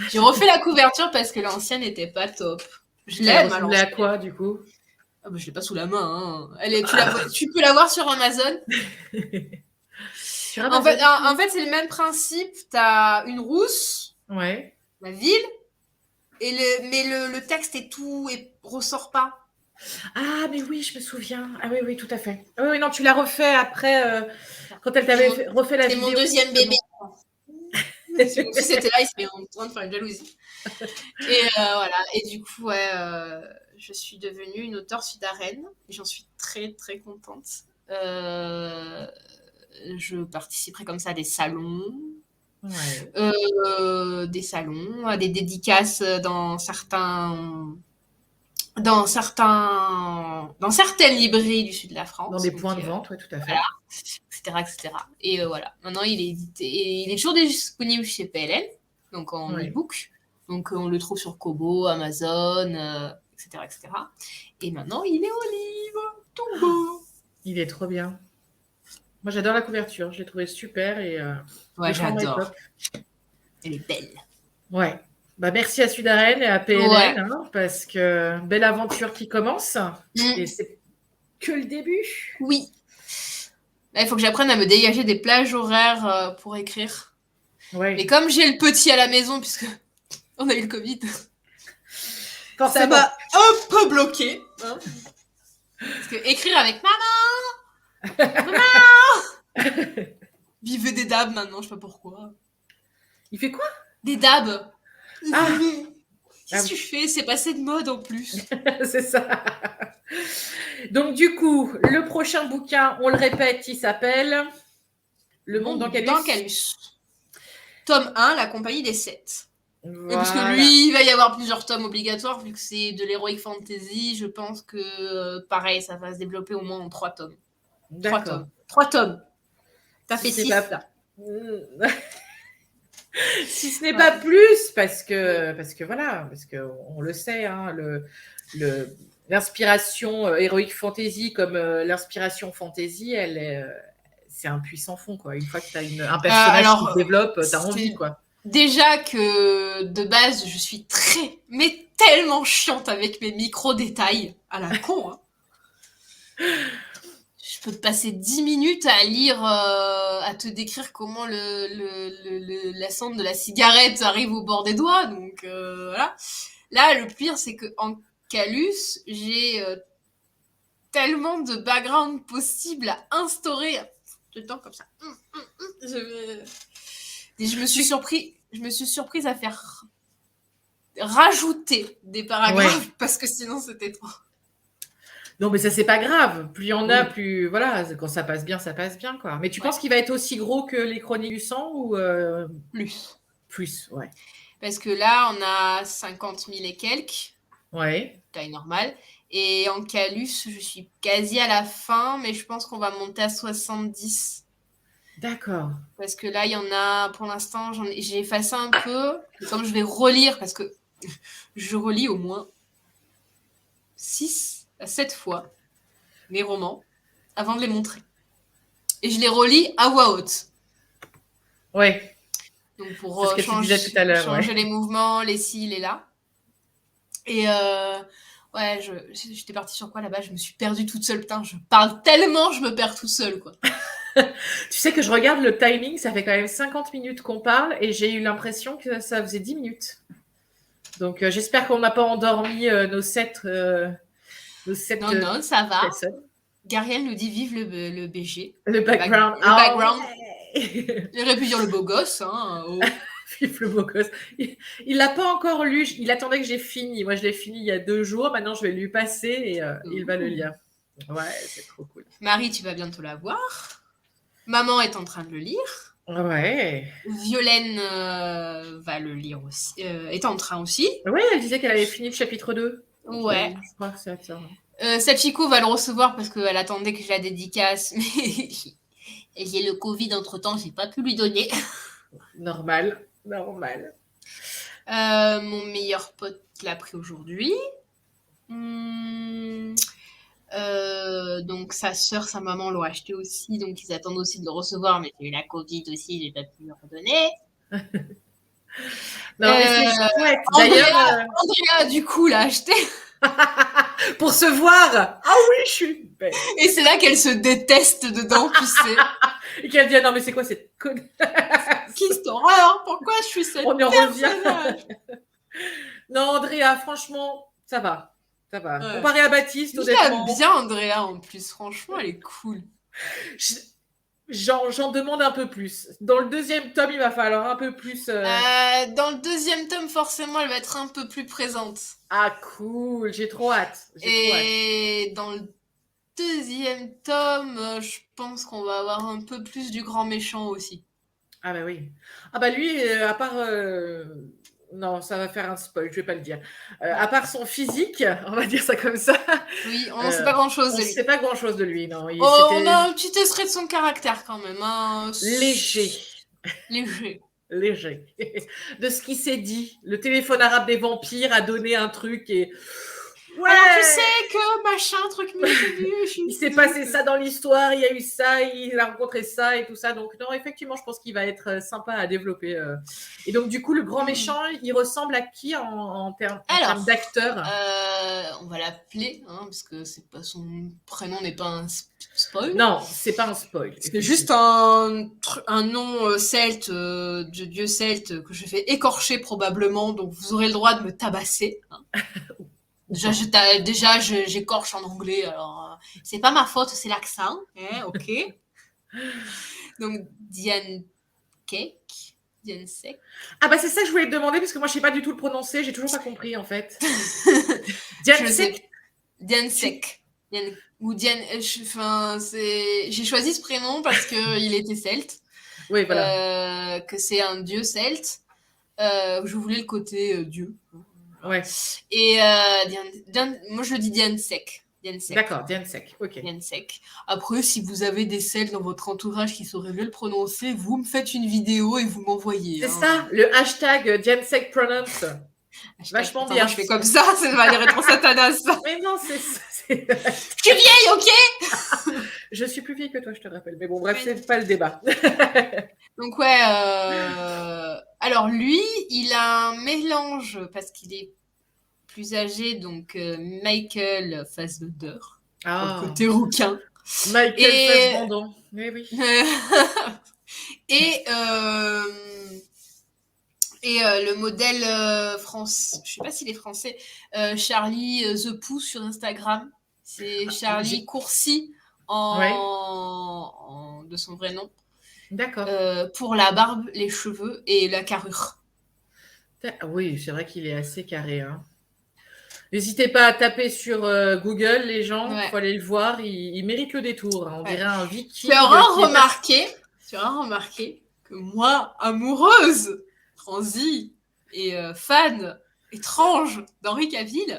J'ai refait la couverture parce que l'ancienne n'était pas top. Je l'aime. Elle à quoi, du coup? Je l'ai pas sous la main. Hein. Tu peux la voir sur Amazon. En fait, c'est le même principe. Tu as une rousse, la ville, mais le texte est tout et ressort pas. Ah, mais oui, je me souviens. Ah oui, tout à fait. Ah oui, non, tu l'as refait après, quand elle t'avait refait la vidéo. C'est mon deuxième bébé. Si mon fils était là, il serait en train de faire une jalousie. Et voilà. Et du coup, je suis devenue une auteure Sud-Arène. J'en suis très, très contente. Je participerai comme ça à des salons. Des salons, à des dédicaces dans certaines librairies du sud de la France. Dans des points de vente, oui, tout à fait. Voilà, etc. Et voilà. Maintenant, il est édité. Et il est toujours disponible chez PLN, donc en e-book. Donc, on le trouve sur Kobo, Amazon, etc. Et maintenant, il est au livre. Tout beau. Il est trop bien. Moi, j'adore la couverture. Je l'ai trouvé super. Et, j'adore. Elle est belle. Ouais. Merci à Sud-Arène et à PLN, parce que belle aventure qui commence. Et c'est que le début. Oui. Là, il faut que j'apprenne à me dégager des plages horaires pour écrire. Mais comme j'ai le petit à la maison, puisque on a eu le Covid, ça m'a un peu bloqué. Hein. Parce que écrire avec maman, vivez des dabs maintenant, je sais pas pourquoi. Il fait quoi? Des dabs. Qu'est-ce que tu fais? C'est passé de mode en plus. C'est ça. Donc, du coup, le prochain bouquin, on le répète, il s'appelle Le Monde d'Ancalus. Tome 1, La Compagnie des 7. Voilà. Parce que lui, il va y avoir plusieurs tomes obligatoires, vu que c'est de l'heroic fantasy. Je pense que, pareil, ça va se développer au moins en 3 tomes. D'accord. 3 tomes. T'as fait 6, là. Si ce n'est pas plus, parce que on le sait, hein, l'inspiration heroic fantasy comme l'inspiration fantasy, c'est un puissant fond, quoi. Une fois que tu as un personnage qui se développe, tu as envie, quoi. Déjà que de base, je suis mais tellement chiante avec mes micro-détails à la con. Hein. Je peux te passer 10 minutes à lire, à te décrire comment la cendre de la cigarette arrive au bord des doigts. Donc voilà. Là, le pire, c'est qu'en Calus, j'ai tellement de background possible à instaurer dedans comme ça. Je me suis surprise à faire rajouter des paragraphes parce que sinon c'était trop. Non, mais ça, c'est pas grave. Plus il y en a, Oui. plus. Voilà, quand ça passe bien, quoi. Mais tu Ouais, penses qu'il va être aussi gros que les chroniques du sang ou plus. plus? Ouais. Parce que là, on a 50 000 et quelques, Ouais. taille normale. Et en calus, je suis quasi à la fin, mais je pense qu'on va monter à 70. D'accord. Parce que là, il y en a, pour l'instant, j'ai effacé un peu. Et comme je vais relire, parce que je relis au moins 6 à 7 fois mes romans avant de les montrer. Et je les relis à voix haute. Ouais. Donc C'est ce pour que tu disais tout à l'heure, changer ouais. les mouvements, les ci, les là. Et ouais, j'étais partie sur quoi là-bas? Je me suis perdue toute seule. Putain, je parle tellement, je me perds toute seule, quoi. Tu sais que je regarde le timing, ça fait quand même 50 minutes qu'on parle et j'ai eu l'impression que ça faisait 10 minutes. Donc j'espère qu'on n'a pas endormi nos sept Non, non, ça va. personnes. Gariel nous dit vive le BG. Le background. Le Ah background. ouais. J'aurais pu dire le beau gosse, hein. Oh. Vive le beau gosse. Il l'a pas encore lu. Il attendait que j'ai fini. Moi, je l'ai fini il y a 2 jours. Maintenant, je vais lui passer et il va le lire. Ouais, c'est trop cool. Marie, tu vas bientôt la voir. Maman est en train de le lire. Ouais. Violaine va le lire aussi. Est en train aussi. Ouais, elle disait qu'elle avait fini le chapitre 2. Ouais. Je crois que c'est ça. Sachiko va le recevoir parce qu'elle attendait que je la dédicace, mais j'ai le Covid entre-temps, j'ai pas pu lui donner. Normal. Normal. Mon meilleur pote l'a pris aujourd'hui. Donc sa soeur, sa maman l'ont acheté aussi, donc ils attendent aussi de le recevoir, mais j'ai eu la Covid aussi, j'ai pas pu le redonner. Non, mais c'est chouette. D'ailleurs, Andrea, du coup, l'a acheté. pour se voir. Ah oui, je suis belle. Et c'est là qu'elle se déteste dedans, tu sais. Et qu'elle dit, ah non, mais c'est quoi cette conne. Qui cette horreur? Pourquoi je suis cette On y revient. personnage? Non, Andrea, franchement, ça va. Ça va. Ouais. Comparé à Baptiste, Je l'aime honnêtement. bien, Andrea, en plus. Franchement, elle est cool. J'en demande un peu plus. Dans le deuxième tome, il va falloir un peu plus. Dans le deuxième tome, forcément, elle va être un peu plus présente. Ah, cool. J'ai trop hâte. Et dans le deuxième tome, je pense qu'on va avoir un peu plus du grand méchant aussi. Ah bah oui. Ah bah lui, à part... Non, ça va faire un spoil, je vais pas le dire. À part son physique, on va dire ça comme ça. Oui, on ne sait pas grand-chose On de ne lui. sait pas grand-chose de lui, non. On a un petit extrait de son caractère quand même. Hein. Léger. Léger. Léger. De ce qui s'est dit. Le téléphone arabe des vampires a donné un truc et... Ouais. Alors tu sais que machin, truc il s'est passé ça dans l'histoire, il y a eu ça, il a rencontré ça et tout ça. Donc non, effectivement, je pense qu'il va être sympa à développer. Et donc du coup, le grand méchant, il ressemble à qui en termes d'acteur? On va l'appeler, hein, parce que c'est pas son prénom n'est pas un spoil. Non, c'est pas un spoil. C'est juste un nom celte, de dieu celte que je vais écorcher probablement, donc vous aurez le droit de me tabasser. Hein. Déjà, j'écorche en anglais, alors c'est pas ma faute, c'est l'accent, hein, ok. Donc Diane Cake, Diane Sek. Ah bah c'est ça que je voulais te demander parce que moi je sais pas du tout le prononcer, j'ai toujours pas compris en fait. Diane Sek. Diane Sek. Ou Diane. J'ai choisi ce prénom parce que il était celte. Oui, voilà. Que c'est un dieu celte. Je voulais le côté dieu. Ouais. Et moi, je le dis Diane Sek. D'accord, Diane Sek. Ok. Diane Sek. Après, si vous avez des celtes dans votre entourage qui sauraient bien le prononcer, vous me faites une vidéo et vous m'envoyez. C'est ça, le hashtag Diane Sek Pronounce. Vachement bien. Je fais comme ça va aller être en satanas. Mais non, c'est... Je suis vieille, ok. Je suis plus vieille que toi, je te rappelle. Mais bon, bref, c'est pas le débat. Donc ouais, alors lui, il a un mélange, parce qu'il est plus âgé, donc Michael Fassbender, le côté rouquin. Michael Fassbender, oui. Et le modèle français, je sais pas s'il est français, Charlie The Pooh sur Instagram. C'est Charlie Courcy de son vrai nom. D'accord. Pour la barbe, les cheveux et la carrure. Oui, c'est vrai qu'il est assez carré. Hein. N'hésitez pas à taper sur Google, les gens. Il Ouais. faut aller le voir. Il mérite le détour. Hein. On Ouais. dirait un viking. Tu auras remarqué que moi, amoureuse, transie et fan étrange d'Henri Cavill,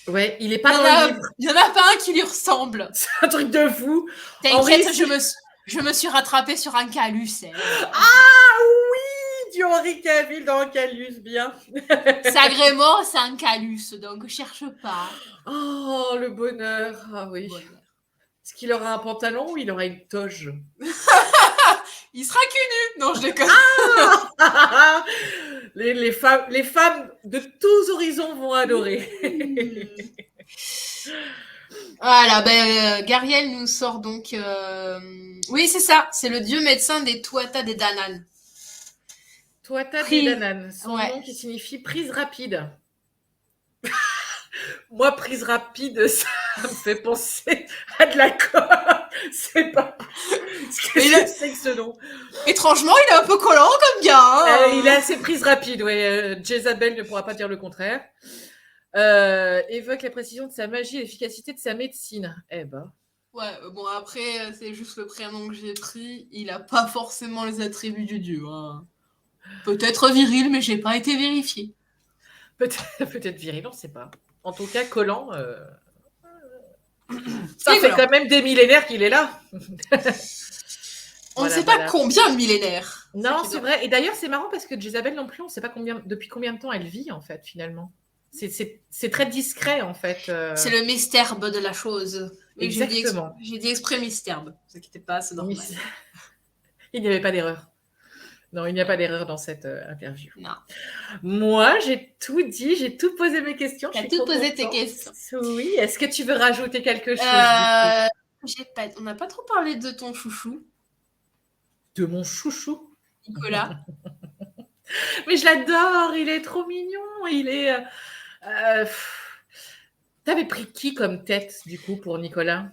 ouais, il est pas dans le livre. Il y en a pas un qui lui ressemble. C'est un truc de fou. T'inquiète, je me suis rattrapée sur un calus. Ah oui, du Henri Cavill dans Calus, bien. Sagrément, c'est un calus, donc cherche pas. Oh, le bonheur. Ah oui. Bonheur. Est-ce qu'il aura un pantalon ou il aura une toge? Il sera cul nu. Non, je déconne. Ah les femmes de tous horizons vont adorer. Voilà, Gariel nous sort donc... Oui, c'est ça. C'est le dieu médecin des Tuatha des Danann. Tuatha des Danann. Son nom qui signifie prise rapide. Moi, prise rapide, ça me fait penser à de la corde. C'est pas ce que c'est que ce nom. Étrangement, il est un peu collant comme gars. Hein il a assez prise rapide, ouais. Jezabel ne pourra pas dire le contraire. Évoque la précision de sa magie et l'efficacité de sa médecine. Eh ben. Ouais, bon, après, c'est juste le prénom que j'ai pris. Il a pas forcément les attributs du dieu. Hein. Peut-être viril, mais j'ai pas été vérifié. Peut-être viril, on sait pas. En tout cas, collant. Ça fait quand même des millénaires qu'il est là. On ne sait pas combien de millénaires. Non, c'est vrai. Et d'ailleurs, c'est marrant parce que Jezabel non plus, on ne sait pas depuis combien de temps elle vit, en fait, finalement. C'est très discret, en fait. C'est le mystère de la chose. Oui, exactement. J'ai dit exprès mystère. Ne vous inquiétez pas, c'est normal. Il n'y avait pas d'erreur. Non, il n'y a pas d'erreur dans cette interview. Non. Moi, j'ai tout dit, j'ai tout posé mes questions. Tu as tout posé tes questions. Oui. Est-ce que tu veux rajouter quelque chose On n'a pas trop parlé de ton chouchou. De mon chouchou Nicolas. Mais je l'adore, il est trop mignon. Il est... T'avais pris qui comme tête, du coup, pour Nicolas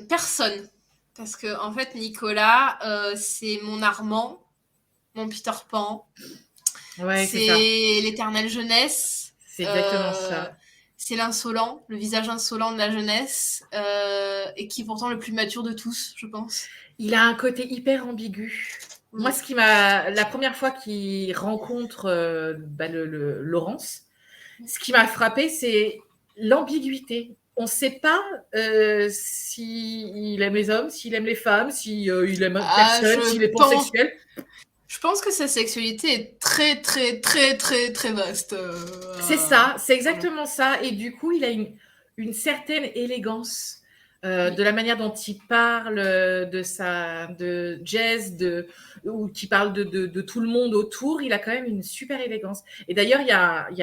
Personne. Parce que, en fait, Nicolas, c'est mon Armand, mon Peter Pan. Ouais, c'est l'éternelle jeunesse. C'est exactement ça. C'est l'insolent, le visage insolent de la jeunesse, et qui est pourtant le plus mature de tous, je pense. Il a un côté hyper ambigu. Oui. Moi, la première fois qu'il rencontre Laurence, ce qui m'a frappé, c'est l'ambiguïté. On ne sait pas s'il aime les hommes, s'il aime les femmes, s'il aime personne, s'il est pansexuel. Je pense que sa sexualité est très, très, très, très, très vaste. C'est ça, c'est exactement ça. Et du coup, il a une certaine élégance de la manière dont il parle de jazz, ou qui parle de tout le monde autour. Il a quand même une super élégance. Et d'ailleurs, il y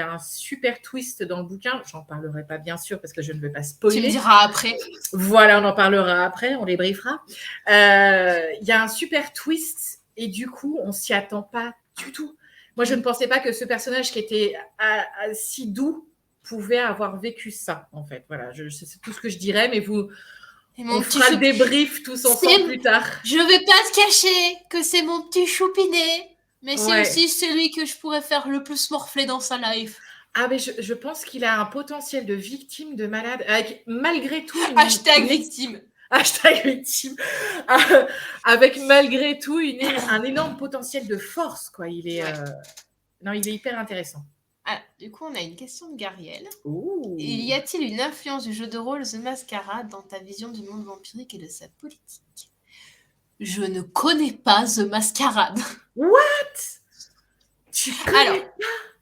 a un super twist dans le bouquin. J'en parlerai pas, bien sûr, parce que je ne vais pas spoiler. Tu me diras après. Voilà, on en parlera après, on les briefera. Il y a un super twist. Et du coup, on s'y attend pas du tout. Moi, je ne pensais pas que ce personnage qui était si doux pouvait avoir vécu ça, en fait. Voilà, c'est tout ce que je dirais, mais on fera le débrief tous ensemble plus tard. Je ne vais pas te cacher que c'est mon petit choupinet, mais c'est aussi celui que je pourrais faire le plus morfler dans sa life. Ah, mais je pense qu'il a un potentiel de victime, de malade, avec malgré tout... Hashtag victime. Hashtag victime, avec malgré tout un énorme potentiel de force, quoi. Il est, il est hyper intéressant. Ah, du coup, on a une question de Gariel. Ouh. Y a-t-il une influence du jeu de rôle The Masquerade dans ta vision du monde vampirique et de sa politique? Je ne connais pas The Masquerade. What? Tu connais pas?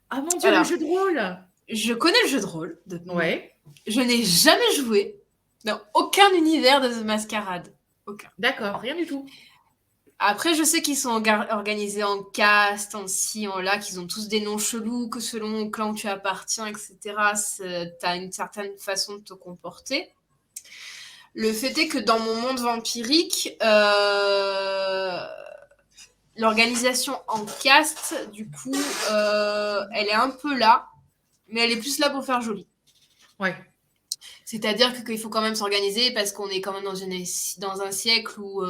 Ah mon Dieu, le jeu de rôle. Je connais le jeu de rôle. Ouais. Je n'ai jamais joué dans aucun univers de The Masquerade. Aucun. D'accord, rien du tout. Après, je sais qu'ils sont organisés en caste, en ci, en là, qu'ils ont tous des noms chelous, que selon le clan où tu appartiens, etc., tu as une certaine façon de te comporter. Le fait est que dans mon monde vampirique, l'organisation en caste, du coup, elle est un peu là, mais elle est plus là pour faire joli. Ouais. C'est-à-dire qu'il faut quand même s'organiser parce qu'on est quand même dans un siècle où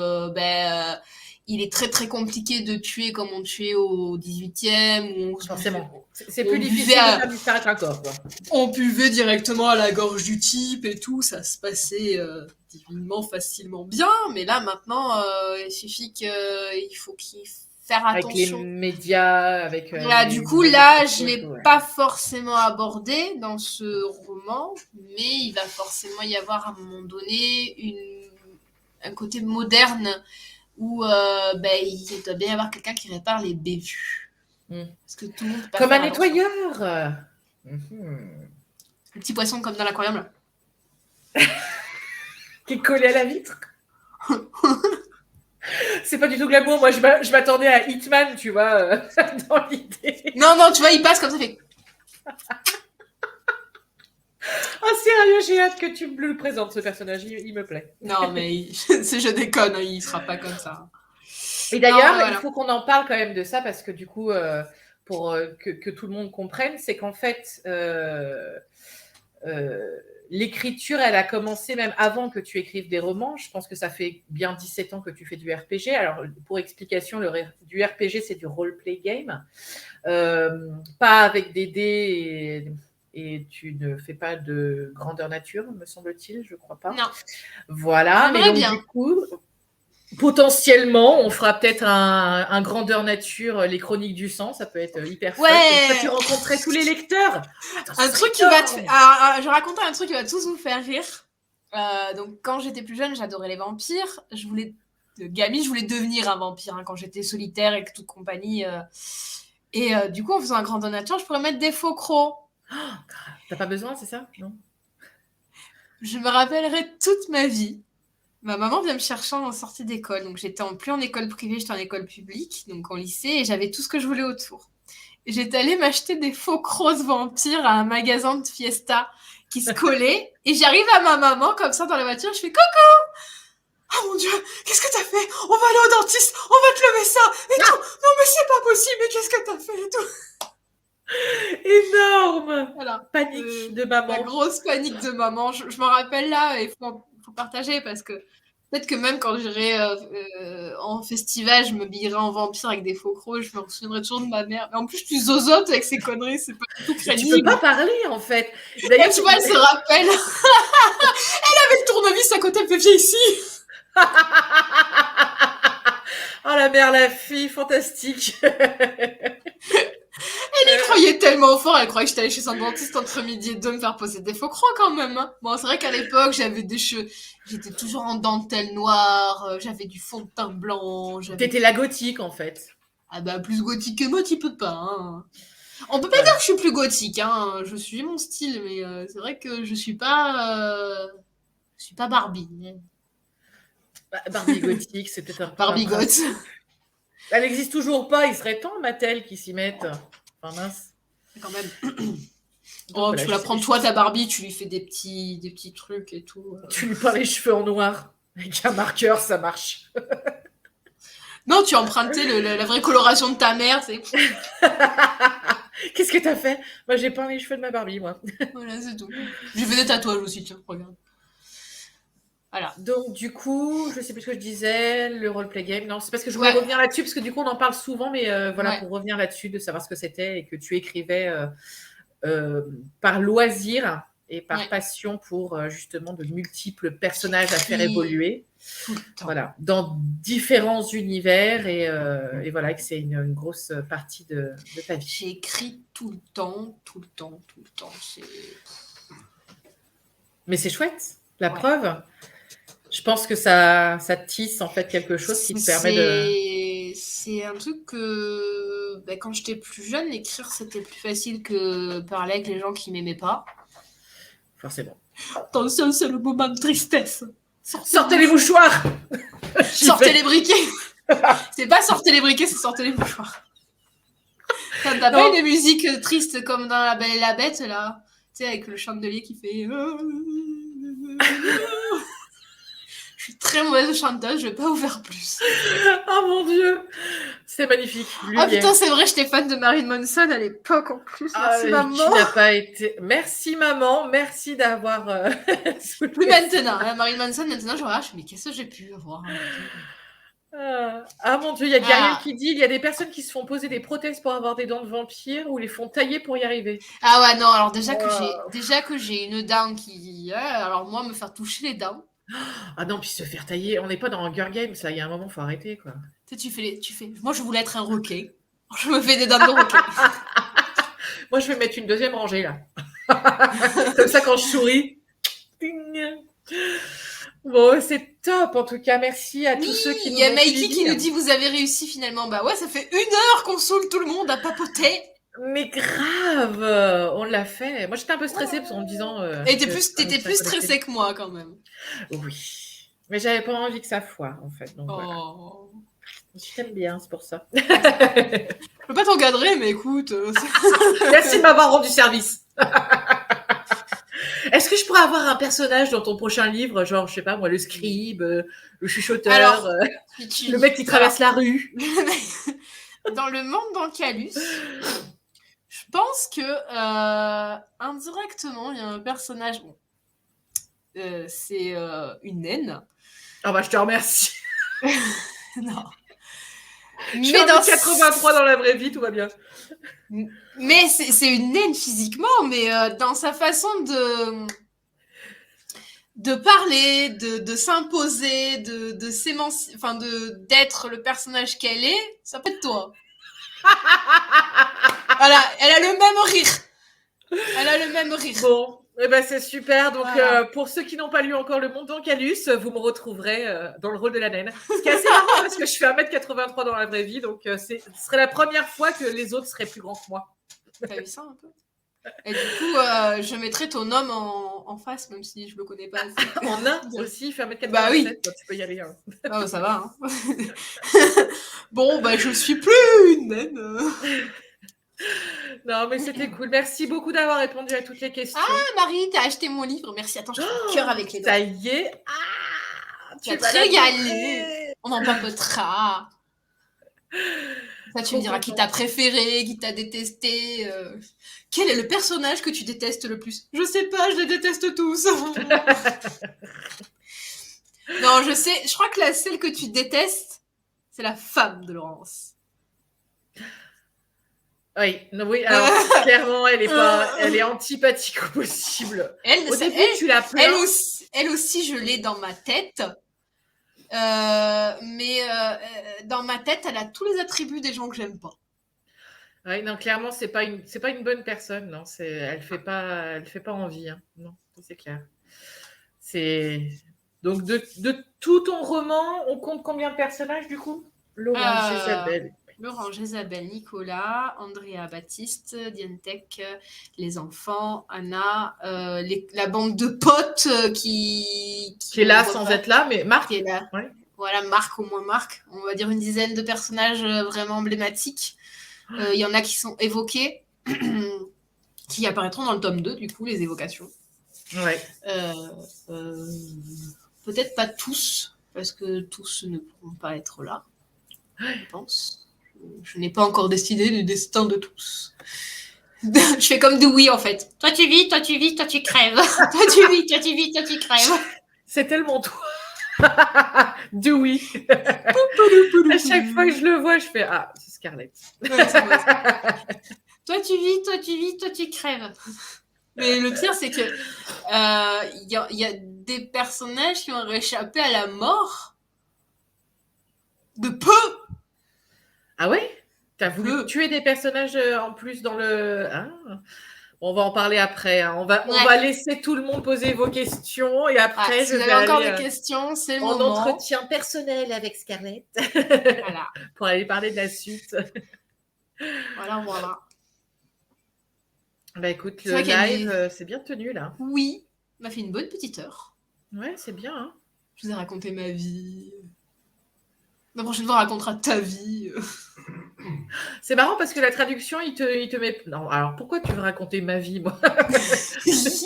il est très très compliqué de tuer comme on tuait au 18e. Forcément. C'est plus difficile de faire disparaître un corps, quoi. On buvait directement à la gorge du type et tout, ça se passait divinement, facilement bien. Mais là, maintenant, il suffit qu'il faut qu'il faire attention. Avec les médias, avec... Voilà, du coup, là, je ne l'ai pas forcément abordé dans ce roman, mais il va forcément y avoir à un moment donné un côté moderne où il doit bien y avoir quelqu'un qui répare les bévues. Parce que tout le monde peut pas comme faire un nettoyeur. Le petit poisson comme dans l'aquarium, là. Qui est collé à la vitre. C'est pas du tout glamour. Moi, je m'attendais à Hitman, tu vois, dans l'idée. Non, tu vois, il passe comme ça, fait... Oh, sérieux, j'ai hâte que tu me le présentes, ce personnage. Il me plaît. Non, mais je déconne, hein, il sera pas comme ça. Et d'ailleurs, il faut qu'on en parle quand même de ça, parce que du coup, pour que tout le monde comprenne, c'est qu'en fait, l'écriture, elle a commencé même avant que tu écrives des romans. Je pense que ça fait bien 17 ans que tu fais du RPG. Alors, pour explication, du RPG, c'est du role-play game. Pas avec des dés et tu ne fais pas de grandeur nature, me semble-t-il, je crois pas. Non. Voilà, mais donc du coup, potentiellement, on fera peut-être un grandeur nature, les chroniques du sang, ça peut être hyper fun. Ouais. Tu rencontrais tous les lecteurs. Attends, je racontais un truc qui va tous vous faire rire. Donc, quand j'étais plus jeune, j'adorais les vampires. Je voulais devenir un vampire quand j'étais solitaire et que toute compagnie. Et du coup, en faisant un grandeur nature, je pourrais mettre des faux crocs. T'as pas besoin, c'est ça? Non. Je me rappellerai toute ma vie. Ma maman vient me chercher en sortie d'école. Donc, j'étais plus en école privée, j'étais en école publique, donc en lycée, et j'avais tout ce que je voulais autour. Et j'étais allée m'acheter des faux crocs vampires à un magasin de Fiesta qui se collait. Et j'arrive à ma maman, comme ça, dans la voiture, je fais « Coucou !» Oh mon Dieu, qu'est-ce que t'as fait? On va aller au dentiste, on va te lever ça et tout. Non, mais c'est pas possible, mais qu'est-ce que t'as fait et tout. Énorme. Voilà. Panique de maman. La grosse panique de maman. Je m'en rappelle là, et il faut partager parce que peut-être que même quand j'irai en festival, je m'habillerai en vampire avec des faux crocs, je me souviendrai toujours de ma mère. Mais en plus, tu zozotes avec ces conneries, c'est pas du tout crédible. Tu peux pas parler, en fait. D'ailleurs, tu vois, elle se rappelle. Elle avait le tournevis à côté, elle me fait viens ici. Oh la mère, la fille, fantastique. Elle y croyait tellement fort, elle croyait que j'étais allée chez un dentiste entre midi et 2 me faire poser des faux crocs quand même. Hein. Bon, c'est vrai qu'à l'époque, j'avais des cheveux, j'étais toujours en dentelle noire, j'avais du fond de teint blanc. T'étais la gothique en fait. Ah bah plus gothique que moi, tu peux pas. Hein. On peut pas dire que je suis plus gothique, hein. Je suis mon style, mais c'est vrai que je suis pas Barbie. Barbie gothique, c'est peut-être un Barbie goth. Elle n'existe toujours pas, il serait temps, Mattel, qui s'y mette. Enfin, mince. Quand même. Oh, tu la prends toi, ta Barbie, tu lui fais des petits trucs et tout. Tu lui peins les cheveux en noir. Avec un marqueur, ça marche. Non, tu empruntais la vraie coloration de ta mère, c'est... Qu'est-ce que t'as fait? Moi, j'ai peint les cheveux de ma Barbie, moi. Voilà, c'est tout. J'ai fait des tatouages aussi, tiens, regarde. Voilà. Donc, du coup, je sais plus ce que je disais, le roleplay game. Non, c'est parce que je voulais revenir là-dessus, parce que du coup, on en parle souvent, mais voilà, pour revenir là-dessus, de savoir ce que c'était et que tu écrivais par loisir et par passion pour justement de multiples personnages à faire évoluer. Tout le temps. Voilà, dans différents univers et voilà, que c'est une grosse partie de ta vie. J'écris tout le temps. Mais c'est chouette, la preuve. Je pense que ça tisse en fait quelque chose qui te permet de... C'est un truc que quand j'étais plus jeune, écrire c'était plus facile que parler avec les gens qui m'aimaient pas. Forcément. Attention, c'est le moment de tristesse. Sortez les mouchoirs. Sortez les briquets. C'est pas sortez les briquets, c'est sortez les mouchoirs. T'as pas une musique triste comme dans La Belle et la Bête là, tu sais, avec le chandelier qui fait... Je suis très mauvaise chanteuse, je vais pas vous faire plus. Oh mon Dieu, c'est magnifique. Ah putain, c'est vrai, j'étais fan de Marilyn Manson à l'époque en plus. Merci maman. Tu n'as pas été... Merci maman, merci d'avoir... Plus maintenant, Marilyn Manson, maintenant je regarde, mais qu'est-ce que j'ai pu avoir Ah mon Dieu, il y a Gabriel Ah. qui dit il y a des personnes qui se font poser des prothèses pour avoir des dents de vampire ou les font tailler pour y arriver. Ah ouais, non, alors déjà Wow. que j'ai une dent qui... alors moi, me faire toucher les dents, Ah non, puis se faire tailler, on n'est pas dans Hunger Games, là, il y a un moment, faut arrêter, quoi. tu sais, tu fais... Moi, je voulais être un requin. Je me fais des dents de requin. Moi, je vais mettre une deuxième rangée, là. Comme ça, quand je souris. Ting. Bon, c'est top, en tout cas. Merci à Oui, tous ceux qui il nous y a ont Mikey qui suivis. nous dit vous avez réussi finalement. Bah ouais, ça fait 1 heure qu'on saoule tout le monde à papoter. Mais grave, on l'a fait. Moi, j'étais un peu stressée parce qu'en me disant. Et que t'étais ça plus connectait. stressée que moi quand même. Oui. Mais j'avais pas envie que ça foire, en fait. Donc voilà. Oh. Je t'aime bien, c'est pour ça. Je peux pas t'encadrer, mais écoute. Merci de m'avoir rendu service. Est-ce que je pourrais avoir un personnage dans ton prochain livre, genre, je sais pas moi, le scribe, le chuchoteur, Alors, le mec qui traverse la rue? Dans le monde d'Ancalus, je pense que indirectement, il y a un personnage. Bon, c'est une naine. Ah bah je te remercie. Non. Je suis en 83 dans la vraie vie, tout va bien. Mais c'est une naine physiquement, mais dans sa façon de parler, de s'imposer, de s'émanciper, enfin d'être le personnage qu'elle est, ça peut être toi. Voilà, elle a le même rire. Elle a le même rire. Bon, eh ben c'est super. Donc, Voilà. pour ceux qui n'ont pas lu encore Le Monde d'Ancalus, vous me retrouverez dans le rôle de la naine. Ce qui est assez marrant parce que je fais 1m83 dans la vraie vie, donc ce serait la première fois que les autres seraient plus grands que moi. T'as vu ça un peu? Et du coup, je mettrai ton homme en face, même si je le connais pas assez. En nain aussi, il fait 1m87, Bah oui. tu peux y aller. Hein. Oh, ça va. Hein. Bon, bah je suis plus une naine. Non, mais c'était cool. Merci beaucoup d'avoir répondu à toutes les questions. Ah, Marie, t'as acheté mon livre. Merci. Attends, je fais un cœur avec les doigts. Ça y est. Ah, Tu vas te régaler. On en papotera. Ça, tu me diras qui t'a préféré, qui t'a détesté. Quel est le personnage que tu détestes le plus? Je sais pas, je les déteste tous. Non, je sais. Je crois que celle que tu détestes, c'est la femme de Laurence. Oui, alors clairement, elle est antipathique au possible. Au début, tu la plains. Elle aussi, je l'ai dans ma tête. Mais dans ma tête, elle a tous les attributs des gens que j'aime pas. Oui, non, clairement, c'est pas une bonne personne. Non, elle fait pas envie. Hein. Non, c'est clair. Donc de tout ton roman, on compte combien de personnages du coup? Laurence, Jézabel. Laurent, Jézabel, Nicolas, Andrea, Baptiste, Dientek, les enfants, Anna, la bande de potes qui est là sans être là, mais Marc qui est là. Ouais. Voilà, Marc, au moins Marc. On va dire une dizaine de personnages vraiment emblématiques. Il y en a qui sont évoqués, qui apparaîtront dans le tome 2, du coup, les évocations. Ouais. Peut-être pas tous, parce que tous ne pourront pas être là, je pense. Je n'ai pas encore décidé du destin de tous. Je fais comme Dewey, en fait. Toi tu vis, toi tu vis, toi tu crèves. Toi tu vis, toi tu vis, toi tu crèves. C'est tellement toi. Dewey. À chaque fois que je le vois, je fais ah, c'est Scarlett. Ouais, toi tu vis, toi tu vis, toi tu crèves. Mais le pire, c'est que y a des personnages qui ont réchappé à la mort de peu. Ah ouais? T'as voulu tuer des personnages en plus dans le... Ah. On va en parler après. Hein. On va laisser tout le monde poser vos questions et après, si vous avez encore des questions, c'est le moment. En entretien personnel avec Scarlett. Voilà. Pour aller parler de la suite. Voilà. Bah écoute, le live, c'est bien tenu là. Oui, on m'a fait une bonne petite heure. Ouais, c'est bien. Hein. Je vous ai raconté ma vie. La prochaine fois, on racontera ta vie. C'est marrant parce que la traduction, il te met... Non, alors pourquoi tu veux raconter ma vie, moi? Tu sais,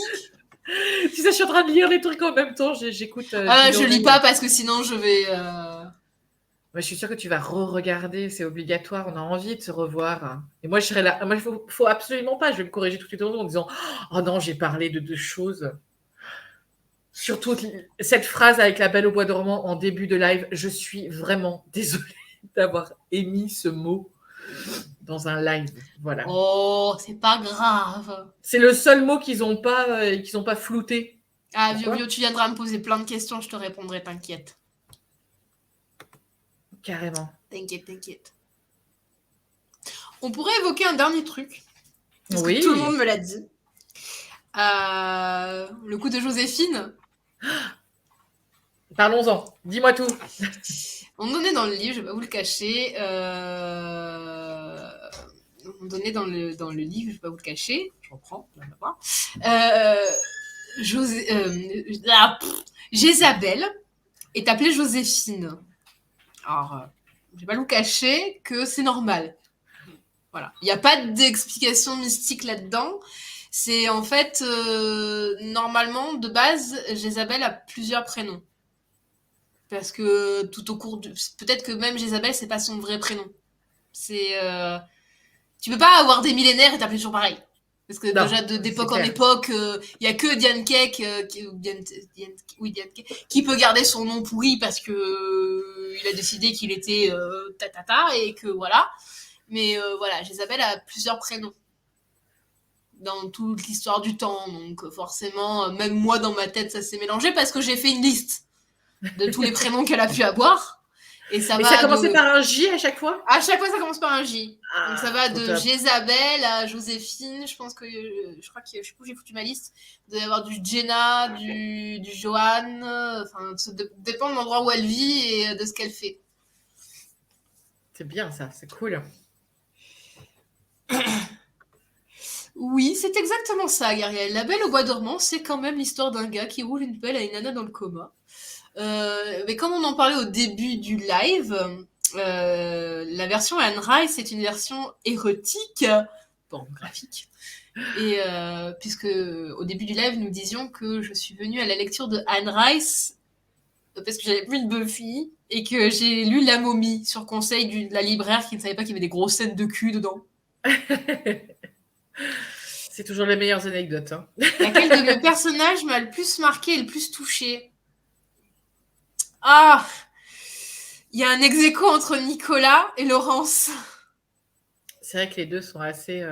je suis en train de lire les trucs en même temps, j'écoute... je lis pas parce que sinon je vais... Je suis sûre que tu vas re-regarder, c'est obligatoire, on a envie de se revoir. Et moi, je serais là. Moi, il faut absolument pas, je vais me corriger tout de suite en disant « Oh non, j'ai parlé de 2 choses. » Surtout cette phrase avec la Belle au bois dormant en début de live, je suis vraiment désolée d'avoir émis ce mot dans un live. Voilà. Oh, c'est pas grave. C'est le seul mot qu'ils n'ont pas flouté. Ah, Vio, tu viendras me poser plein de questions, je te répondrai, t'inquiète. Carrément. T'inquiète. On pourrait évoquer un dernier truc. Parce oui. que tout le monde me l'a dit. Le coup de Joséphine. Parlons-en. Dis-moi tout. On donnait dans le livre, je vais pas vous le cacher. On donnait dans le livre, je vais pas vous le cacher. Je reprends. Jézabel est appelée Joséphine. Alors, je vais pas vous cacher que c'est normal. Voilà. Il n'y a pas d'explication mystique là-dedans. C'est en fait, normalement, de base, Jézabel a plusieurs prénoms. Parce que tout au cours peut-être que même Jézabel, c'est pas son vrai prénom. C'est... Tu peux pas avoir des millénaires et t'appeler toujours pareil. Parce que déjà, d'époque en époque, il y a que Diane Keck, qui peut garder son nom pourri parce que il a décidé qu'il était et que voilà. Mais voilà, Jézabel a plusieurs prénoms dans toute l'histoire du temps. Donc forcément, même moi, dans ma tête, ça s'est mélangé parce que j'ai fait une liste de tous les prénoms qu'elle a pu avoir. Et ça a commencé par un J à chaque fois ? À chaque fois, ça commence par un J. Ah, donc ça va de Jézabel à Joséphine. Je pense que je crois que je sais plus où j'ai foutu ma liste. Il doit y avoir du Jenna, du Johan. Enfin, ça dépend de l'endroit où elle vit et de ce qu'elle fait. C'est bien ça, c'est cool. Oui, c'est exactement ça, Gabriel. La Belle au bois dormant, c'est quand même l'histoire d'un gars qui roule une pelle à une nana dans le coma. Mais comme on en parlait au début du live, la version Anne Rice c'est une version érotique, pornographique. Et puisque au début du live, nous disions que je suis venue à la lecture de Anne Rice parce que j'avais plus de Buffy et que j'ai lu La Momie sur conseil de la libraire qui ne savait pas qu'il y avait des grosses scènes de cul dedans. C'est toujours les meilleures anecdotes. Hein. Laquelle de mes personnages m'a le plus marqué et le plus touché ? Ah, il y a un ex-aequo entre Nicolas et Laurence. C'est vrai que les deux sont assez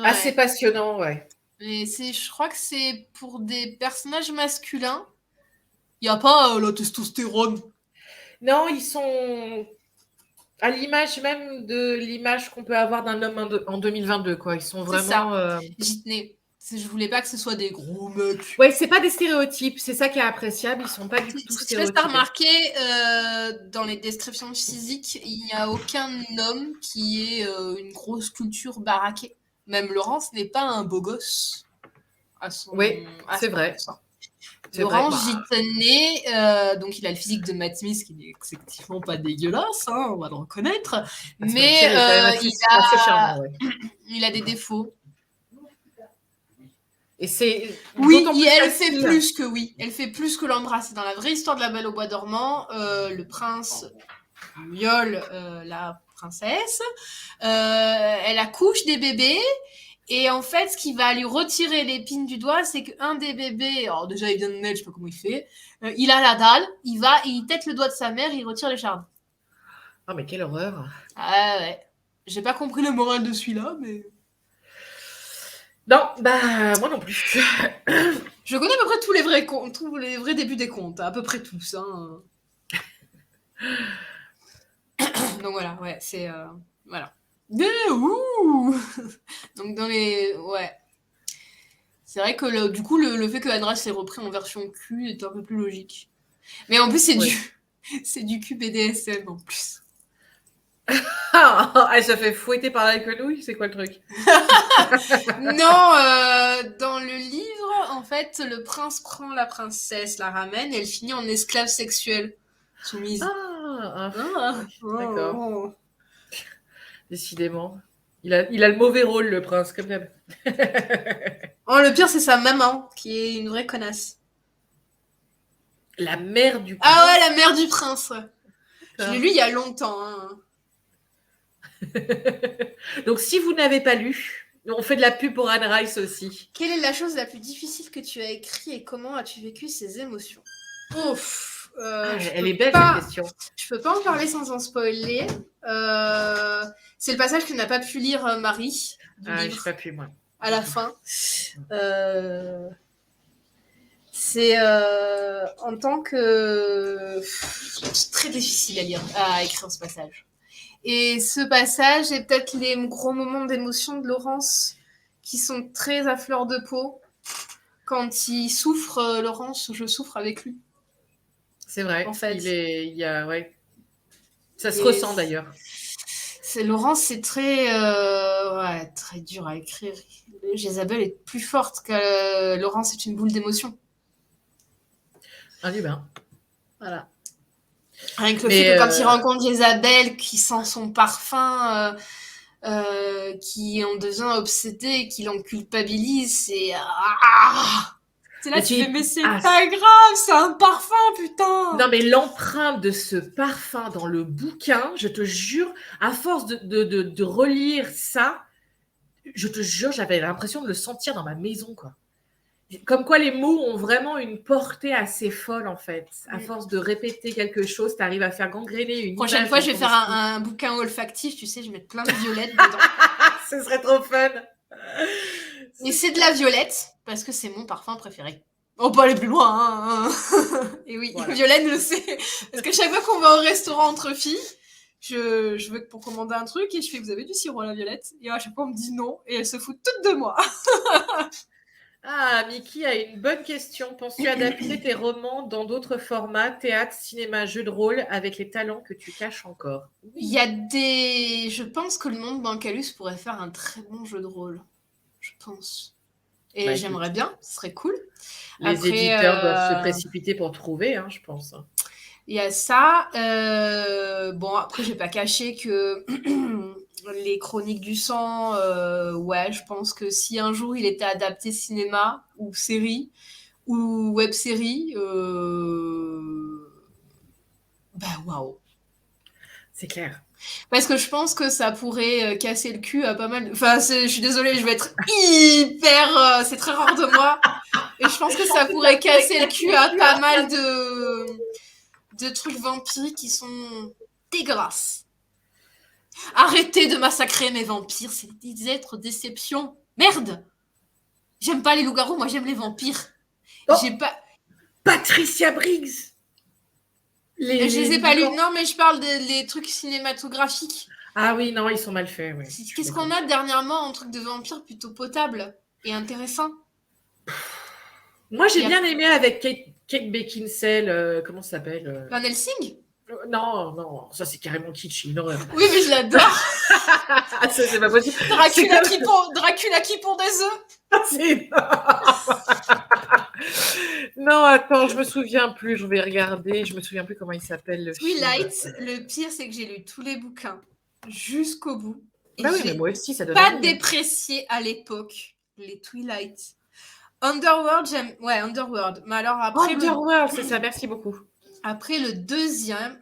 assez passionnants, ouais. Mais je crois que c'est pour des personnages masculins. Il n'y a pas la testostérone. Non, ils sont à l'image même de l'image qu'on peut avoir d'un homme en 2022, quoi. Ils sont vraiment... J'y tenais. Je voulais pas que ce soit des gros mecs. Ouais, c'est pas des stéréotypes. C'est ça qui est appréciable. Ils sont pas du tout stéréotypés. Tu as remarqué, dans les descriptions physiques, il n'y a aucun homme qui ait une grosse culture baraquée. Même Laurence n'est pas un beau gosse. Oui, c'est vrai. Laurence, j'y tenais. Donc, il a le physique de Matt Smith, qui n'est effectivement pas dégueulasse, hein, on va le reconnaître. Mais il a des défauts. Et c'est elle fait plus que Elle fait plus que l'embrasse. C'est dans la vraie histoire de la Belle au bois dormant. Le prince viole la princesse. Elle accouche des bébés. Et en fait, ce qui va lui retirer l'épine du doigt, c'est qu'un des bébés, alors déjà il vient de naître, je sais pas comment il fait, il a la dalle, il tête le doigt de sa mère, il retire les charmes. Ah mais quelle horreur. Ah ouais. J'ai pas compris le moral de celui-là, mais... Non, bah moi non plus. Je connais à peu près tous les vrais débuts des contes, à peu près tous. Hein. Donc voilà, ouais, c'est... voilà. Donc dans les... Ouais. C'est vrai que du coup, le fait que Anne s'est repris en version Q est un peu plus logique. Mais en plus, c'est du Q BDSM en plus. Elle se fait fouetter par la quenouille, c'est quoi le truc? Non, dans le livre, en fait, le prince prend la princesse, la ramène, et elle finit en esclave sexuelle soumise. D'accord. Décidément. Il a le mauvais rôle, le prince, comme d'hab. Le pire, c'est sa maman, qui est une vraie connasse. La mère du prince. Ah ouais, la mère du prince. Je l'ai lu il y a longtemps. Hein. Donc, si vous n'avez pas lu, On fait de la pub pour Anne Rice aussi. Quelle est la chose la plus difficile que tu as écrit et comment as-tu vécu ces émotions? Ouf, elle est belle cette question. Je peux pas en parler sans en spoiler. C'est le passage que n'a pas pu lire Marie du livre. J'ai pas pu moi. À la fin. C'est en tant que... C'est très difficile à lire, à écrire ce passage. Et ce passage est peut-être les gros moments d'émotion de Laurence qui sont très à fleur de peau. Quand il souffre, Laurence, je souffre avec lui. C'est vrai. En fait. Ouais. Ça se ressent d'ailleurs. Laurence, c'est très dur à écrire. Jézabel est plus forte que Laurence est une boule d'émotion. Un humain. Voilà. Rien que le fait que quand il rencontre Jézabel, qui sent son parfum, qui en devient obsédé, qui l'en culpabilise, c'est... C'est là, tu fais, mais c'est pas grave, c'est un parfum, putain. Non, mais l'empreinte de ce parfum dans le bouquin, je te jure, à force de relire ça, je te jure, j'avais l'impression de le sentir dans ma maison, quoi. Comme quoi les mots ont vraiment une portée assez folle, en fait. À force de répéter quelque chose, tu arrives à faire gangréner une prochaine fois, je vais faire un bouquin olfactif, tu sais, je vais mettre plein de violettes dedans. Ce serait trop fun. Et c'est de la violette, parce que c'est mon parfum préféré. On peut aller plus loin, hein. Et oui, voilà. Violaine le sait. Parce que chaque fois qu'on va au restaurant entre filles, je veux pour commander un truc et je fais, vous avez du sirop à la violette? Et à chaque fois, on me dit non, et elle se fout toute de moi. Mickey a une bonne question. Penses-tu adapter tes romans dans d'autres formats, théâtre, cinéma, jeu de rôle, avec les talents que tu caches encore? Il y a des... Je pense que le monde Bancalus pourrait faire un très bon jeu de rôle. Je pense. Et j'aimerais bien, ce serait cool. Les éditeurs doivent se précipiter pour trouver, je pense. Il y a ça. Bon, après, je vais pas cacher que les Chroniques du sang, je pense que si un jour il était adapté cinéma ou série ou web-série, waouh. C'est clair. Parce que je pense que ça pourrait casser le cul à pas mal... Enfin, je suis désolée, je vais être hyper... c'est très rare de moi. Et je pense que ça pourrait casser le cul à pas mal de trucs vampiriques qui sont dégueulasses. Arrêtez de massacrer mes vampires, c'est des êtres déception. Merde! J'aime pas les loups-garous, moi j'aime les vampires. J'ai pas... Patricia Briggs! Je les ai pas lus. Non, mais je parle des trucs cinématographiques. Ah oui, non, ils sont mal faits. Oui. Qu'est-ce qu'on a dernièrement en truc de vampire plutôt potable et intéressant? Moi, j'ai bien aimé avec Kate Beckinsale. Comment ça s'appelle Van Helsing? Non, ça c'est carrément kitsch, une horreur. Oui, mais je l'adore. Ça, c'est pas possible. Dracula qui pond des œufs. Non, attends, je me souviens plus. Je vais regarder. Je me souviens plus comment il s'appelle. Twilight. Le pire, c'est que j'ai lu tous les bouquins jusqu'au bout. Et oui, mais moi aussi, ça donne pas déprécié à l'époque les Twilight. Underworld, j'aime. Ouais, Underworld. Mais alors après. Underworld, c'est ça. Merci beaucoup. Après le deuxième,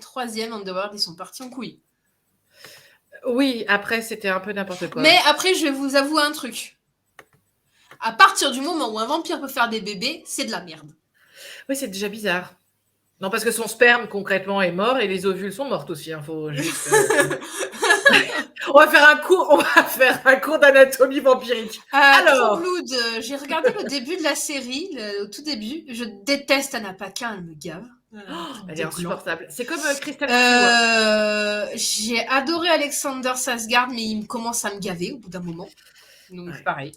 troisième Underworld, ils sont partis en couille. Oui, après, c'était un peu n'importe quoi. Mais après, je vais vous avouer un truc. À partir du moment où un vampire peut faire des bébés, c'est de la merde. Oui, c'est déjà bizarre. Non, parce que son sperme, concrètement, est mort et les ovules sont mortes aussi. Faut juste... on va faire un cours d'anatomie vampirique. Alors, Blood, j'ai regardé le début de la série, au tout début. Je déteste Anna Paquin, elle me gave. Elle est insupportable. C'est comme Kristen j'ai adoré Alexander Skarsgård, mais il commence à me gaver au bout d'un moment. Donc, pareil.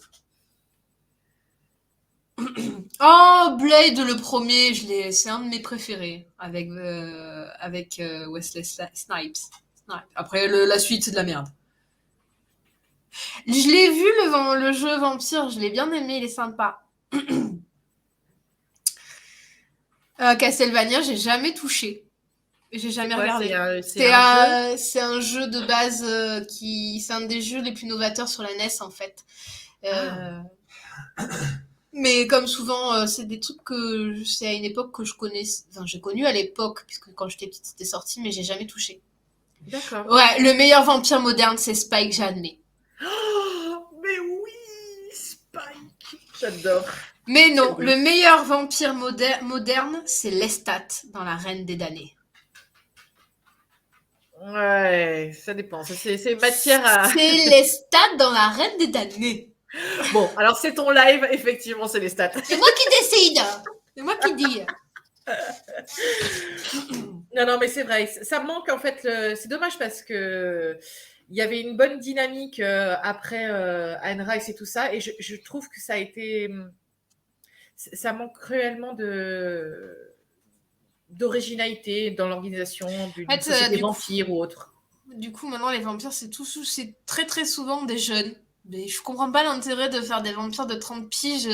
Oh, Blade, le premier, c'est un de mes préférés, avec Wesley Snipes. Après, la suite, c'est de la merde. Je l'ai vu, le jeu Vampire, je l'ai bien aimé, il est sympa. Castlevania, j'ai jamais touché. J'ai jamais regardé. C'est un jeu de base c'est un des jeux les plus novateurs sur la NES, en fait. Mais comme souvent, c'est des trucs que c'est à une époque que je connais. Enfin, j'ai connu à l'époque, puisque quand j'étais petite, c'était sorti, mais j'ai jamais touché. D'accord. Ouais, le meilleur vampire moderne, c'est Spike, j'admets. J'adore. Mais non, le meilleur vampire moderne, c'est Lestat dans La Reine des damnés. Ouais, ça dépend. C'est matière à... C'est Lestat dans La Reine des damnés. Bon, alors c'est ton live, effectivement, c'est les stats. C'est moi qui décide. C'est moi qui dis. Non, mais c'est vrai. Ça manque, en fait. C'est dommage parce que il y avait une bonne dynamique après Anne Rice et tout ça. Et je trouve que ça a été... Ça manque cruellement d'originalité dans l'organisation d'une société vampire ou autre. Du coup, maintenant, les vampires, c'est très très souvent des jeunes. Mais je comprends pas l'intérêt de faire des vampires de 30 piges.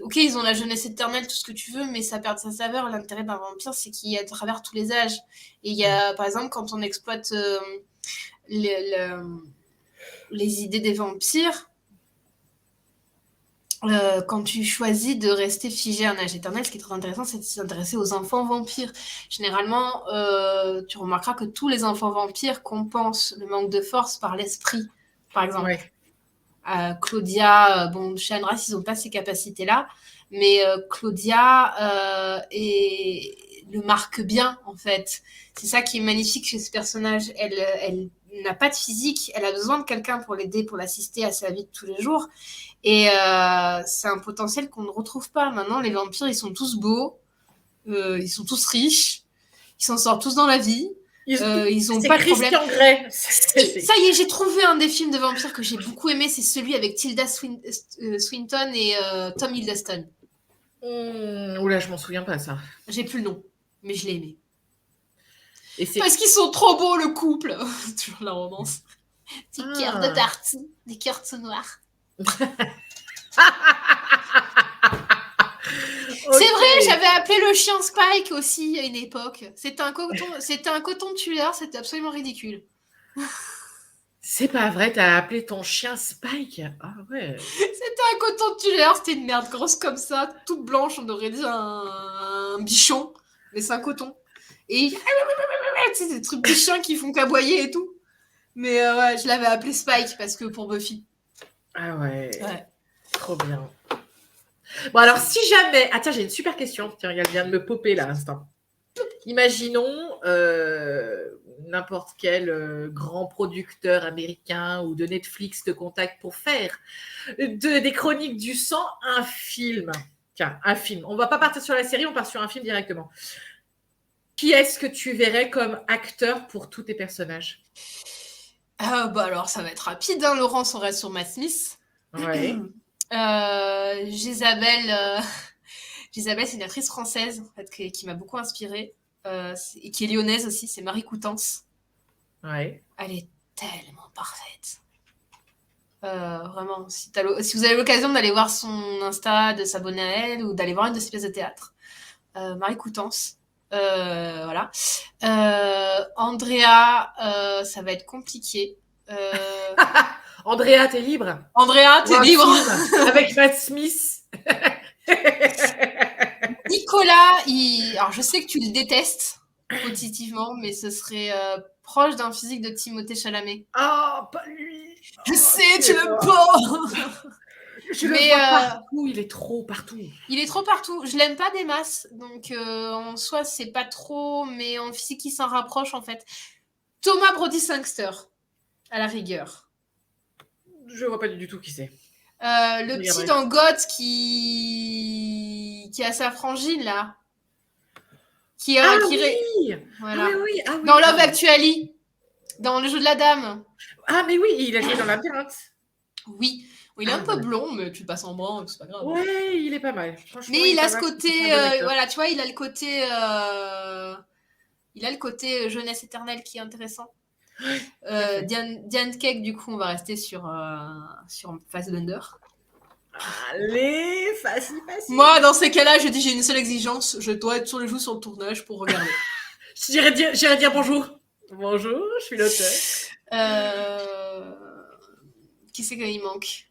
Ok, ils ont la jeunesse éternelle, tout ce que tu veux, mais ça perd sa saveur. L'intérêt d'un vampire, c'est qu'il y a à travers tous les âges. Et il y a, par exemple, quand on exploite les idées des vampires, quand tu choisis de rester figé à un âge éternel, ce qui est très intéressant, c'est de s'intéresser aux enfants vampires. Généralement, tu remarqueras que tous les enfants vampires compensent le manque de force par l'esprit, par exemple. Ouais. Claudia, bon, chez Anne Rice, ils n'ont pas ces capacités-là, mais Claudia le marque bien, en fait. C'est ça qui est magnifique chez ce personnage. Elle n'a pas de physique, elle a besoin de quelqu'un pour l'aider, pour l'assister à sa vie de tous les jours. Et c'est un potentiel qu'on ne retrouve pas. Maintenant, les vampires, ils sont tous beaux, ils sont tous riches, ils s'en sortent tous dans la vie. Ils ont pas de problème. Grey. Ça y est, j'ai trouvé un des films de vampires que j'ai beaucoup aimé, c'est celui avec Tilda Swinton et Tom Hiddleston. Oula, je m'en souviens pas, ça. J'ai plus le nom, mais je l'ai aimé. Parce qu'ils sont trop beaux, le couple. Toujours la romance. Des cœurs de partout, des cœurs tout noirs. C'est vrai, j'avais appelé le chien Spike aussi à une époque. C'était un coton tueur, c'était absolument ridicule. C'est pas vrai, t'as appelé ton chien Spike? Ah ouais. C'était un coton tueur, c'était une merde grosse comme ça, toute blanche, on aurait dit un bichon, mais c'est un coton. Et c'est des trucs de chiens qui font qu'aboyer et tout. Mais ouais, je l'avais appelé Spike parce que pour Buffy. Ah ouais. Trop bien. Bon, alors, si jamais... Ah tiens, j'ai une super question. Tiens, elle vient de me popper là, à l'instant. Imaginons n'importe quel grand producteur américain ou de Netflix te contacte pour faire des chroniques du sang, un film. Tiens, un film. On ne va pas partir sur la série, on part sur un film directement. Qui est-ce que tu verrais comme acteur pour tous tes personnages? Bah alors, ça va être rapide, hein, Laurence, on reste sur Matt Smith. Ouais. Jésabelle, c'est une actrice française en fait, qui m'a beaucoup inspirée et qui est lyonnaise aussi, c'est Marie Coutances. Ouais. Elle est tellement parfaite. Vraiment, si vous avez l'occasion d'aller voir son Insta, de s'abonner à elle ou d'aller voir une de ses pièces de théâtre, Marie Coutances. Voilà. Andrea, ça va être compliqué. Andrea, t'es libre? Andrea, t'es libre. Avec Matt Smith. Nicolas, alors je sais que tu le détestes positivement, mais ce serait proche d'un physique de Timothée Chalamet. Oh, pas lui. Je sais, tu l'aimes pas. Je le vois partout, il est trop partout. Il est trop partout. Je l'aime pas des masses, donc en soi c'est pas trop, mais en physique il s'en rapproche en fait. Thomas Brody Sangster, à la rigueur. Je vois pas du tout qui c'est. Le petit dans Goth qui a sa frangine là. Oui. Voilà. Oui. Dans Love Actually, dans Le jeu de la dame. Ah mais oui, il a joué dans Labyrinthe. Oui, il est un peu blond, mais tu passes en brun, c'est pas grave. Ouais, il est pas mal. Mais il a ce côté, voilà, tu vois, il a le côté jeunesse éternelle qui est intéressant. Diane Keck, du coup, on va rester sur Fassbender. Allez, facile. Moi, dans ces cas-là, je dis j'ai une seule exigence, je dois être sur les joues sur le tournage pour regarder. J'irai dire bonjour. Bonjour, je suis l'auteur. Qui c'est qu'il manque?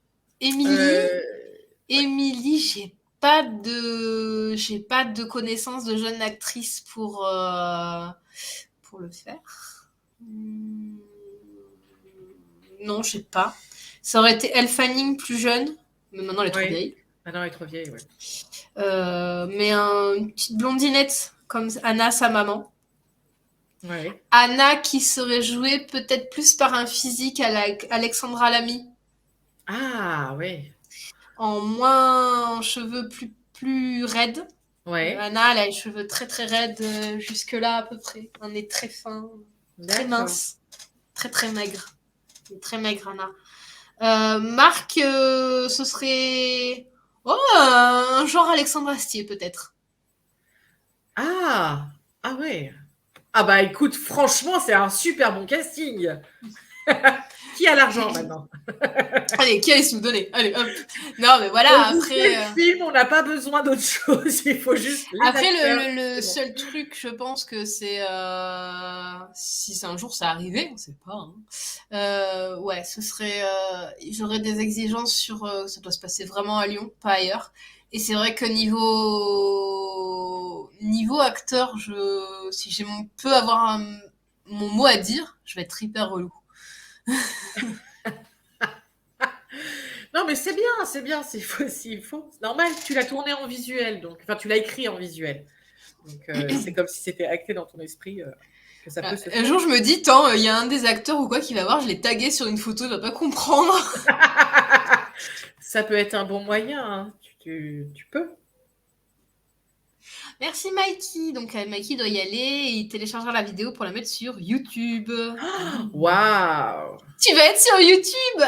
Émilie, j'ai pas de connaissance de jeune actrice pour le faire. Non, je sais pas. Ça aurait été Elle Fanning plus jeune. Mais maintenant, elle est trop vieille. Maintenant, elle est trop vieille, ouais. Mais une petite blondinette, comme Anna, sa maman. Ouais. Anna qui serait jouée peut-être plus par un physique à Alexandra Lamy. Ah, ouais. En cheveux plus raides. Ouais. Anna, elle a les cheveux très très raides jusque-là à peu près. Un nez très fin, très mince, très très maigre. Très maigre, Anna. Marc, ce serait un genre Alexandre Astier peut-être. Ah, ah ouais. Ah bah écoute, franchement, c'est un super bon casting. Qui a l'argent maintenant? Allez, qui a les sous? Donnez. Allez, hop. Non, mais voilà, après. Le film, on n'a pas besoin d'autre chose. Il faut juste. Après, le seul truc, je pense que c'est. Si c'est un jour ça arrivait, on sait pas. Hein. Ouais, ce serait. J'aurais des exigences sur. Ça doit se passer vraiment à Lyon, pas ailleurs. Et c'est vrai que niveau acteur, si j'ai peux avoir mon mot à dire, je vais être hyper relou. Non, mais c'est bien, c'est faux, s'il faut. C'est normal, tu l'as tourné en visuel, donc. Enfin, tu l'as écrit en visuel. Donc, c'est comme si c'était acté dans ton esprit que ça peut se faire. Un jour, je me dis, il y a un des acteurs ou quoi qui va voir, je l'ai tagué sur une photo, il va pas comprendre. Ça peut être un bon moyen, hein. Tu peux. Merci Mikey. Donc Mikey doit y aller et il téléchargera la vidéo pour la mettre sur YouTube. Waouh! Tu vas être sur YouTube!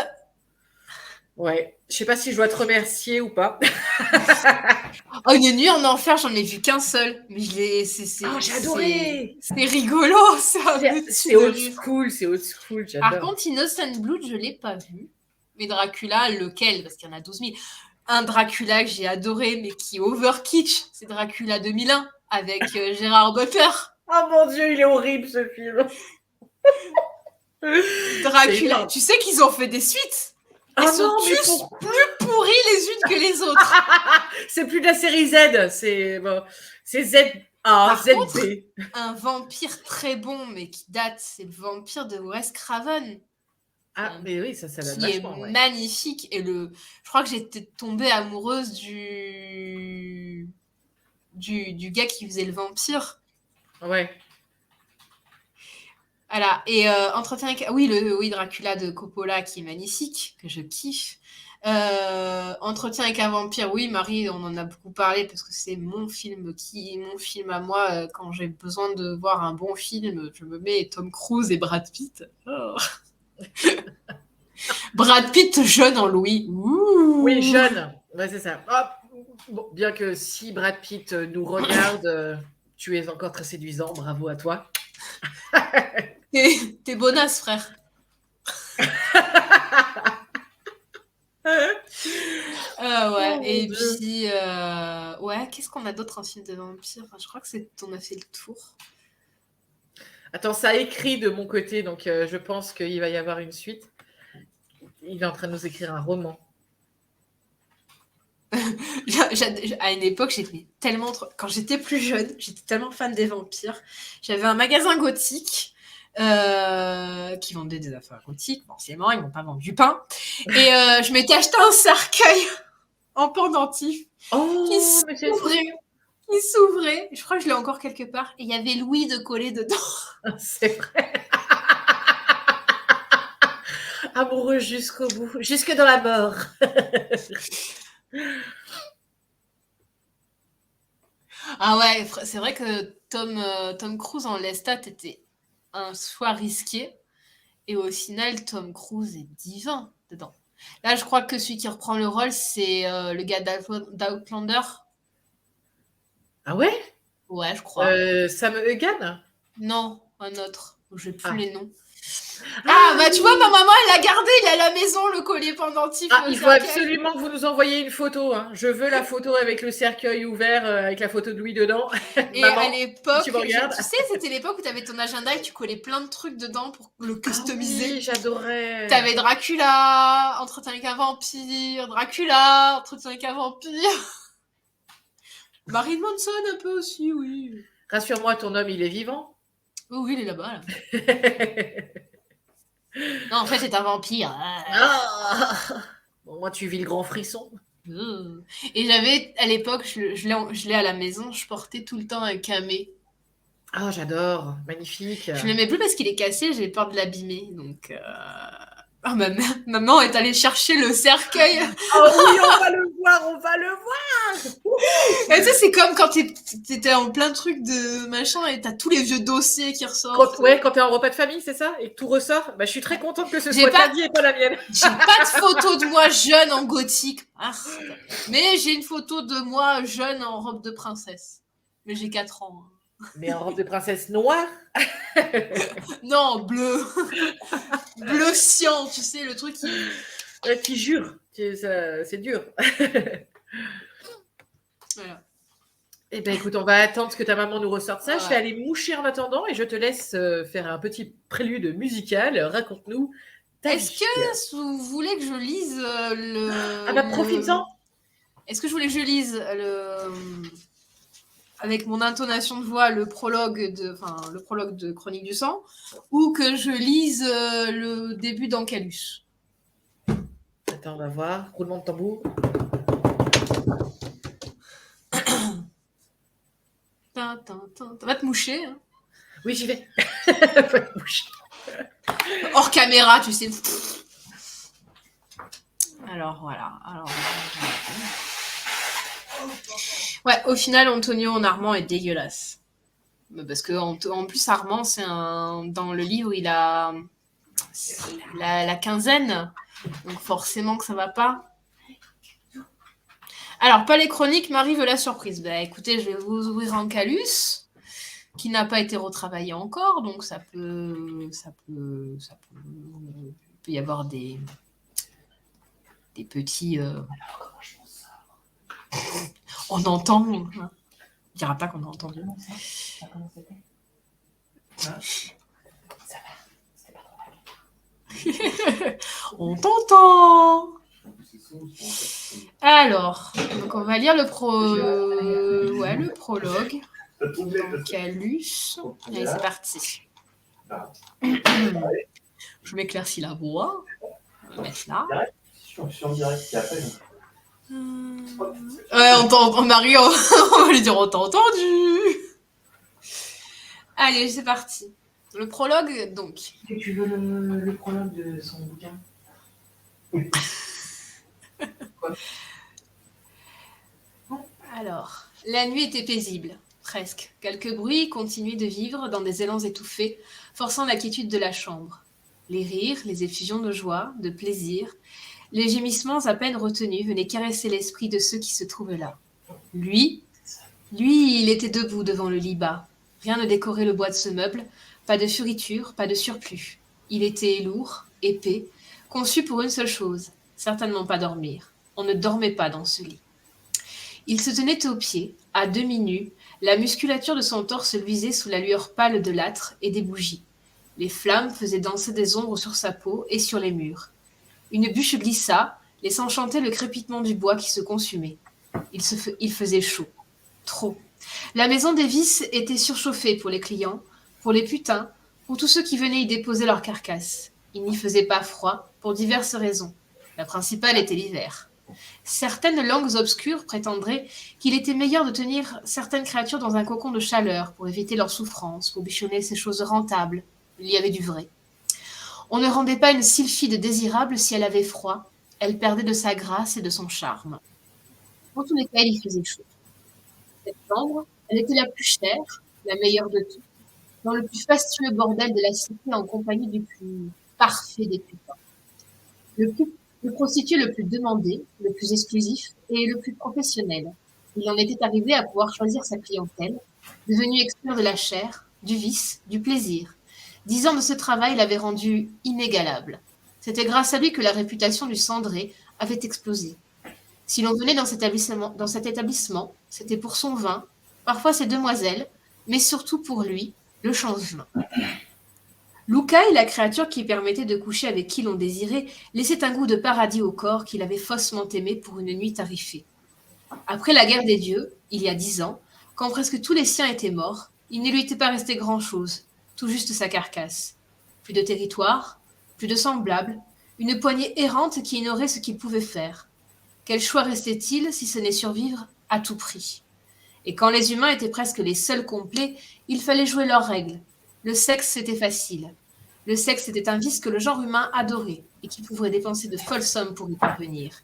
Ouais, je sais pas si je dois te remercier ou pas. Oh, une nuit en enfer, j'en ai vu qu'un seul. Mais j'ai adoré! C'est rigolo, c'est old school, j'adore. Par contre, Innocent Blood, je l'ai pas vu. Mais Dracula, lequel? Parce qu'il y en a 12 000. Un Dracula que j'ai adoré, mais qui est over kitsch, c'est Dracula 2001, avec Gérard Butler. Oh mon Dieu, il est horrible ce film. Dracula, tu sais qu'ils ont fait des suites. Elles sont plus pourries les unes que les autres. C'est plus de la série Z, c'est Z. Ah, ZB. Contre, un vampire très bon, mais qui date, c'est le vampire de Wes Craven. Ah, mais oui, ça date vachement. Qui est magnifique. Et je crois que j'étais tombée amoureuse du gars qui faisait le vampire. Ouais. Voilà. Et Entretien avec... Oui, Dracula de Coppola qui est magnifique, que je kiffe. Entretien avec un vampire, oui, Marie, on en a beaucoup parlé parce que c'est mon film à moi. Quand j'ai besoin de voir un bon film, je me mets Tom Cruise et Brad Pitt. Oh. Brad Pitt jeune en Louis. Ouh. Oui, jeune. Ouais, c'est ça. Oh, bon, bien que si Brad Pitt nous regarde, tu es encore très séduisant. Bravo à toi. T'es bonasse, frère. Ouais. Et puis, ouais, qu'est-ce qu'on a d'autre en film de vampire? Je crois que on a fait le tour. Attends, ça écrit de mon côté, donc je pense qu'il va y avoir une suite. Il est en train de nous écrire un roman. À une époque, j'étais tellement... Quand j'étais plus jeune, j'étais tellement fan des vampires. J'avais un magasin gothique qui vendait des affaires gothiques. Forcément, ils m'ont pas vendu du pain. Et je m'étais acheté un cercueil en pendentif qui s'ouvrait. Je crois que je l'ai encore quelque part. Et il y avait Louis de collé dedans. C'est vrai. Amoureux jusqu'au bout, jusque dans la mort. Ah ouais, c'est vrai que Tom Cruise en Lestat était un choix risqué. Et au final, Tom Cruise est divin dedans. Là, je crois que celui qui reprend le rôle, c'est le gars d'Outlander. Ah ouais? Ouais, je crois. Sam Egan? Non, un autre. Je n'ai plus les noms. Tu vois, ma maman, elle l'a gardé, il est à la maison, le collier pendentif. Il faut absolument que vous nous envoyiez une photo. Hein. Je veux la photo avec le cercueil ouvert, avec la photo de Louis dedans. Et maman, à l'époque, tu sais, c'était l'époque où tu avais ton agenda et tu collais plein de trucs dedans pour le customiser. Oui, j'adorais. Tu avais Dracula, Entretien avec un vampire, Dracula, Entretien avec un vampire. Marilyn Manson un peu aussi, oui. Rassure-moi, ton homme, il est vivant? Oui, il est là-bas. Là. Non, en fait, c'est un vampire. Ah bon, Au moins, tu vis le grand frisson. Et j'avais, à l'époque, je l'ai à la maison, je portais tout le temps un camé. Ah, j'adore, magnifique. Je ne l'aimais plus parce qu'il est cassé, j'ai peur de l'abîmer. Donc, maman est allée chercher le cercueil. Oh oui, on va le voir, on va le voir. Et tu sais, c'est comme quand t'étais en plein truc de machin et t'as tous les vieux dossiers qui ressortent. Quand t'es en repas de famille, c'est ça? Et que tout ressort? Bah, je suis très contente que ce J'ai soit pas- ta vie et pas la mienne. J'ai pas de photo de moi jeune en gothique. Mais j'ai une photo de moi jeune en robe de princesse. Mais j'ai 4 ans. Mais en robe de princesse noire? Non, bleu. Bleu cyan, tu sais, le truc Qui jure. C'est dur. Voilà. Eh ben écoute, on va attendre que ta maman nous ressorte ça. Ouais. Je vais aller me moucher en attendant et je te laisse faire un petit prélude musical. Raconte-nous ta Est-ce vie. que vous voulez que je lise le... Ah bah profites-en. Est-ce que je voulais que je lise avec mon intonation de voix le prologue de Chronique du sang ou que je lise le début d'Ancalus? Attends, on va voir. Roulement de tambour. Va te moucher. Hein. Oui, j'y vais. Hors caméra, tu sais. Alors voilà. Ouais, au final, Antonio en Armand est dégueulasse. Parce que en plus, Armand, dans le livre, il a la quinzaine. Donc forcément que ça va pas. Alors, pas les chroniques, Marie veut la surprise. Bah écoutez, je vais vous ouvrir Ancalus, qui n'a pas été retravaillé encore, donc ça peut y avoir des petits... Alors, comment je pense ça? On entend. Hein. On dira pas qu'on a entendu. Ça comment c'était? Ça va. C'était pas trop mal. On t'entend. Alors, donc on va lire le prologue. Ancalus. Allez, c'est parti. Je m'éclaircis la voix. On va mettre là. Je suis en direct, et après, Marie, on va lui dire on t'a entendu. Allez, c'est parti. Le prologue, donc. Est-ce que tu veux le prologue de son bouquin? Quoi? Alors, la nuit était paisible, presque. Quelques bruits continuaient de vivre dans des élans étouffés, forçant la quiétude de la chambre. Les rires, les effusions de joie, de plaisir, les gémissements à peine retenus venaient caresser l'esprit de ceux qui se trouvaient là. Lui, il était debout devant le lit bas. Rien ne décorait le bois de ce meuble, pas de furiture, pas de surplus. Il était lourd, épais, conçu pour une seule chose, certainement pas dormir. On ne dormait pas dans ce lit. Il se tenait aux pieds, à demi nu, la musculature de son torse luisait sous la lueur pâle de l'âtre et des bougies. Les flammes faisaient danser des ombres sur sa peau et sur les murs. Une bûche glissa, laissant chanter le crépitement du bois qui se consumait. Il faisait chaud. Trop. La maison des vices était surchauffée pour les clients, pour les putains, pour tous ceux qui venaient y déposer leurs carcasses. Il n'y faisait pas froid, pour diverses raisons. La principale était l'hiver. Certaines langues obscures prétendraient qu'il était meilleur de tenir certaines créatures dans un cocon de chaleur pour éviter leur souffrance, pour bichonner ces choses rentables. Il y avait du vrai. On ne rendait pas une sylphide désirable si elle avait froid. Elle perdait de sa grâce et de son charme. En tous les cas, il faisait chaud. Cette chambre, elle était la plus chère, la meilleure de toutes, dans le plus fastueux bordel de la cité en compagnie du plus parfait des putains. Le prostitué le plus demandé, le plus exclusif et le plus professionnel. Il en était arrivé à pouvoir choisir sa clientèle, devenu expert de la chair, du vice, du plaisir. 10 ans de ce travail l'avaient rendu inégalable. C'était grâce à lui que la réputation du cendré avait explosé. Si l'on venait dans cet établissement, c'était pour son vin, parfois ses demoiselles, mais surtout pour lui, le change-vin. Loukaï, la créature qui permettait de coucher avec qui l'on désirait, laissait un goût de paradis au corps qu'il avait faussement aimé pour une nuit tarifée. Après la guerre des dieux, il y a 10 ans, quand presque tous les siens étaient morts, il ne lui était pas resté grand-chose, tout juste sa carcasse. Plus de territoire, plus de semblables, Une poignée errante qui ignorait ce qu'ils pouvaient faire. Quel choix restait-il si ce n'est survivre à tout prix? Et quand les humains étaient presque les seuls complets, il fallait jouer leurs règles. Le sexe, c'était facile. Le sexe était un vice que le genre humain adorait et qui pouvait dépenser de folles sommes pour y parvenir.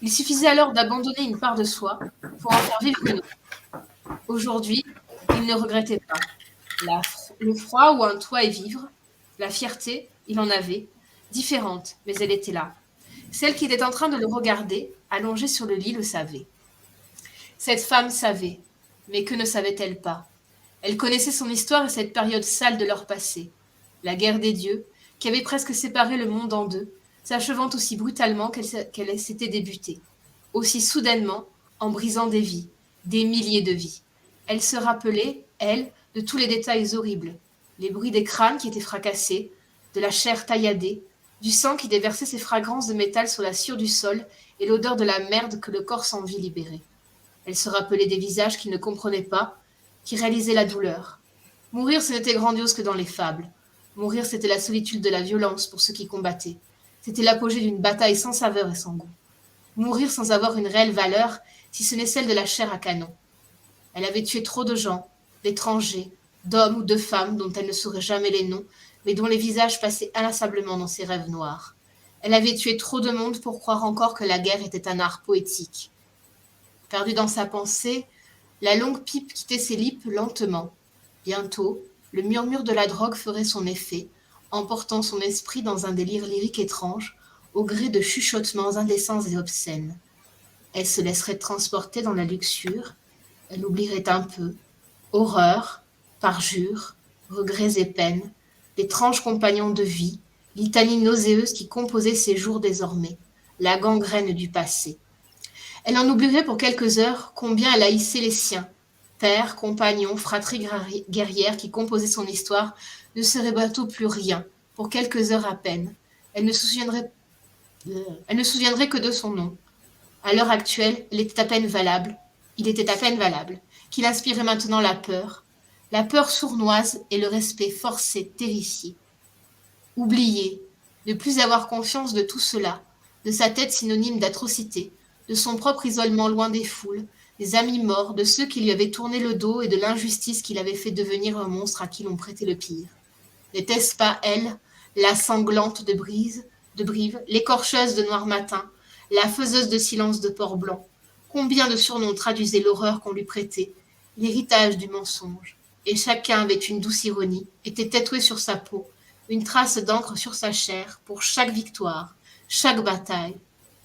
Il suffisait alors d'abandonner une part de soi pour en faire vivre une autre. Aujourd'hui, il ne regrettait pas. Le froid ou un toit et vivre, la fierté, il en avait, différente, mais elle était là. Celle qui était en train de le regarder, allongée sur le lit, le savait. Cette femme savait, mais que ne savait-elle pas? Elle connaissait son histoire et cette période sale de leur passé. La guerre des dieux, qui avait presque séparé le monde en deux, s'achevant aussi brutalement qu'elle s'était débutée. Aussi soudainement, en brisant des vies, des milliers de vies. Elle se rappelait, elle, de tous les détails horribles. Les bruits des crânes qui étaient fracassés, de la chair tailladée, du sang qui déversait ses fragrances de métal sur la sciure du sol et l'odeur de la merde que le corps sans vie libérait. Elle se rappelait des visages qu'il ne comprenait pas, qui réalisaient la douleur. Mourir, ce n'était grandiose que dans les fables. Mourir, c'était la solitude de la violence pour ceux qui combattaient. C'était l'apogée d'une bataille sans saveur et sans goût. Mourir sans avoir une réelle valeur, si ce n'est celle de la chair à canon. Elle avait tué trop de gens, d'étrangers, d'hommes ou de femmes dont elle ne saurait jamais les noms, mais dont les visages passaient inlassablement dans ses rêves noirs. Elle avait tué trop de monde pour croire encore que la guerre était un art poétique. Perdue dans sa pensée, la longue pipe quittait ses lippes lentement. Bientôt, le murmure de la drogue ferait son effet, emportant son esprit dans un délire lyrique étrange, au gré de chuchotements indécents et obscènes. Elle se laisserait transporter dans la luxure, elle oublierait un peu, horreur, parjure, regrets et peines, l'étrange compagnon de vie, litanie nauséeuse qui composait ses jours désormais, la gangrène du passé. Elle en oublierait pour quelques heures combien elle haïssait les siens. Père, compagnon, fratrie guerrière qui composait son histoire ne serait bientôt plus rien, pour quelques heures à peine. Elle ne se souviendrait que de son nom. À l'heure actuelle, il était à peine valable, qu'il inspirait maintenant la peur sournoise et le respect forcé, terrifié. Oublier, ne plus avoir conscience de tout cela, de sa tête synonyme d'atrocité, de son propre isolement loin des foules, des amis morts, de ceux qui lui avaient tourné le dos et de l'injustice qui l'avait fait devenir un monstre à qui l'on prêtait le pire. N'était-ce pas elle, la sanglante de Brive, l'écorcheuse de Noir Matin, la faiseuse de silence de Port-Blanc? Combien de surnoms traduisaient l'horreur qu'on lui prêtait, l'héritage du mensonge? Et chacun avait une douce ironie, était tatoué sur sa peau, une trace d'encre sur sa chair, pour chaque victoire, chaque bataille,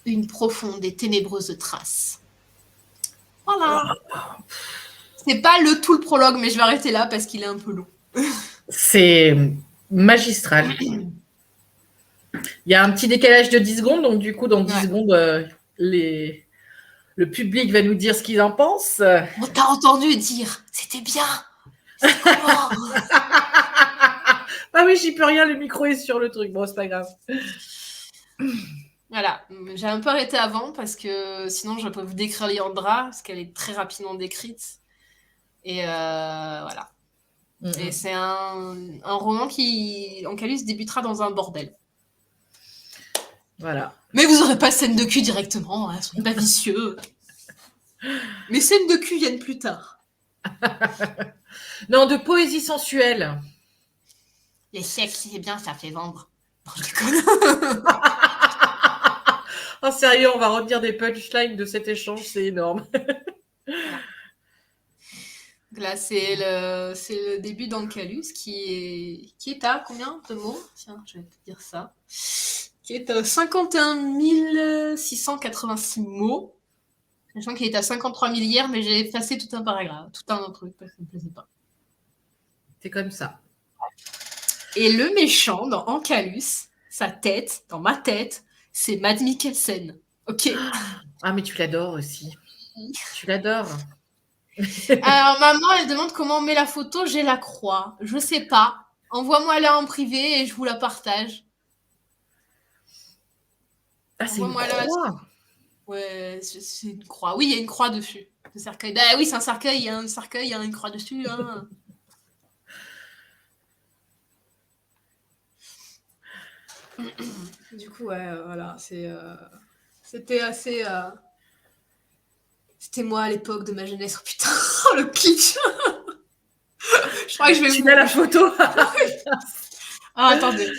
une profonde et ténébreuse trace. Voilà. C'est pas tout le prologue, mais je vais arrêter là parce qu'il est un peu long. C'est magistral. Il y a un petit décalage de 10 secondes, donc du coup, dans 10 secondes, le public va nous dire ce qu'ils en pensent. On t'a entendu dire, c'était bien. C'est comment? Ah oui, j'y peux rien, le micro est sur le truc. Bon, c'est pas grave. Voilà, j'ai un peu arrêté avant parce que sinon je peux vous décrire Liandra parce qu'elle est très rapidement décrite. Et voilà. Et c'est un roman qui, en Calus, débutera dans un bordel. Voilà. Mais vous n'aurez pas scène de cul directement, hein, sont pas vicieux. Mais scènes de cul viennent plus tard. Non, de poésie sensuelle. Les chèques, c'est bien, ça fait vendre. Non, je déconne. Oh, sérieux, on va retenir des punchlines de cet échange, c'est énorme. Là, c'est le début d'Ancalus qui est à combien de mots? Tiens, je vais te dire ça. Qui est à 51 686 mots. Sachant qu'il est à 53 000 hier, mais j'ai effacé tout un paragraphe, tout un truc, parce que ça me plaisait pas. C'est comme ça. Et le méchant dans Ancalus, sa tête, dans ma tête, c'est Mads Mikkelsen. Ok. Ah, mais tu l'adores aussi. Tu l'adores. Alors, maman, elle demande comment on met la photo. J'ai la croix. Je sais pas. Envoie-moi là en privé et je vous la partage. Ah, c'est une croix. Ouais, c'est une croix. Oui, il y a une croix dessus. Le cercueil. Bah oui, c'est un cercueil. Il y a un cercueil, il y a une croix dessus. Hein. Du coup, ouais, voilà, c'était assez... C'était moi à l'époque de ma jeunesse. Oh putain, le clip. Je crois que je vais Tu vous... as la photo. Ah, attendez.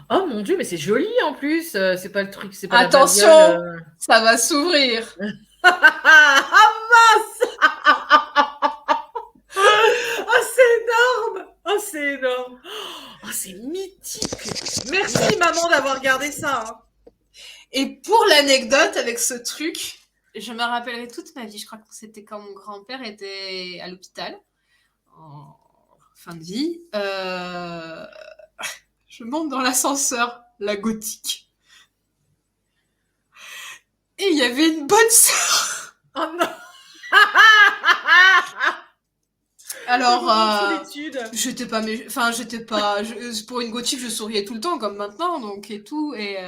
Oh mon Dieu, mais c'est joli en plus. C'est pas le truc, c'est pas Attention, la babiole. ça va s'ouvrir. Ah mince. Oh, c'est énorme. Oh, c'est énorme. Oh, c'est mythique. Merci maman d'avoir gardé ça. Hein. Et pour l'anecdote avec ce truc, je me rappellerai toute ma vie. Je crois que c'était quand mon grand-père était à l'hôpital, en fin de vie. Je monte dans l'ascenseur, la gothique. Et il y avait une bonne sœur. Oh non. Alors, j'étais pas, pour une gothique, je souriais tout le temps comme maintenant, donc et tout. Et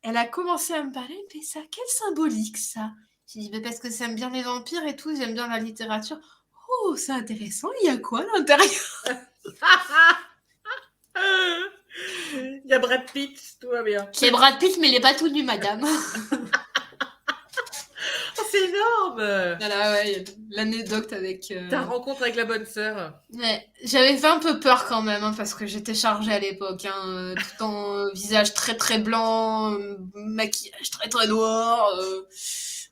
elle a commencé à me parler, mais ça, quelle symbolique ça. J'ai dit, parce que j'aime bien les vampires et tout, j'aime bien la littérature. Oh, c'est intéressant. Il y a quoi à l'intérieur? Il y a Brad Pitt, tout va bien. C'est Brad Pitt, mais il est pas tout nu, madame. Oh, c'est énorme. Voilà, ouais, l'anecdote avec... Ta rencontre avec la bonne sœur. Ouais, j'avais fait un peu peur quand même, hein, parce que j'étais chargée à l'époque, hein, tout en visage très très blanc, maquillage très très noir.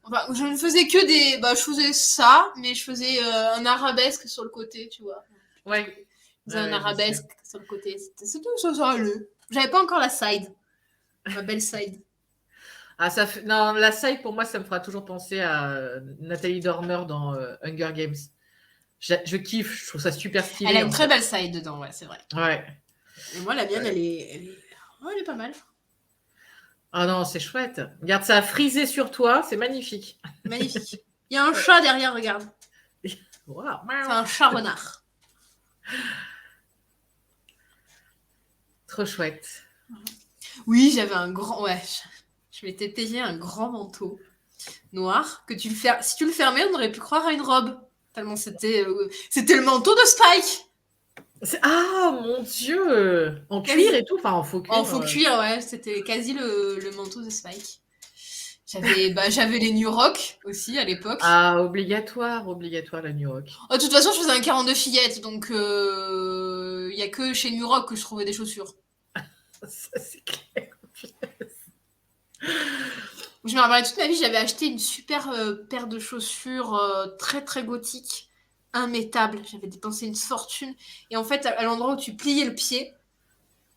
Enfin, je ne faisais que des... Bah, je faisais ça, mais je faisais un arabesque sur le côté, tu vois. Ouais. Je faisais un arabesque sur le côté. C'était tout ça, j'avais pas encore la side. Ma belle side. Ah, non, la side, pour moi, ça me fera toujours penser à Nathalie Dormer dans Hunger Games. Je kiffe, je trouve ça super stylé. Elle a une très belle side dedans, ouais, c'est vrai. Ouais. Et moi, la mienne, elle est pas mal. Ah non, c'est chouette. Regarde, ça a frisé sur toi, c'est magnifique. Magnifique. Il y a un chat derrière, regarde. Wow. C'est un chat renard. Trop chouette. Oui, j'avais un grand... Ouais, je m'étais payé un grand manteau noir que si tu le fermais, on aurait pu croire à une robe. Tellement c'était le manteau de Spike. Ah, mon Dieu. En cuir et tout, enfin en faux cuir. En faux cuir, ouais. C'était quasi le manteau de Spike. J'avais les New Rock aussi à l'époque. Ah, obligatoire la New Rock. Oh, de toute façon, je faisais un 42 fillettes, donc il y a que chez New Rock que je trouvais des chaussures. Ça, c'est clair. Je me rappelle toute ma vie, j'avais acheté une super paire de chaussures très très gothique, immétable. J'avais dépensé une fortune. Et en fait, à l'endroit où tu pliais le pied,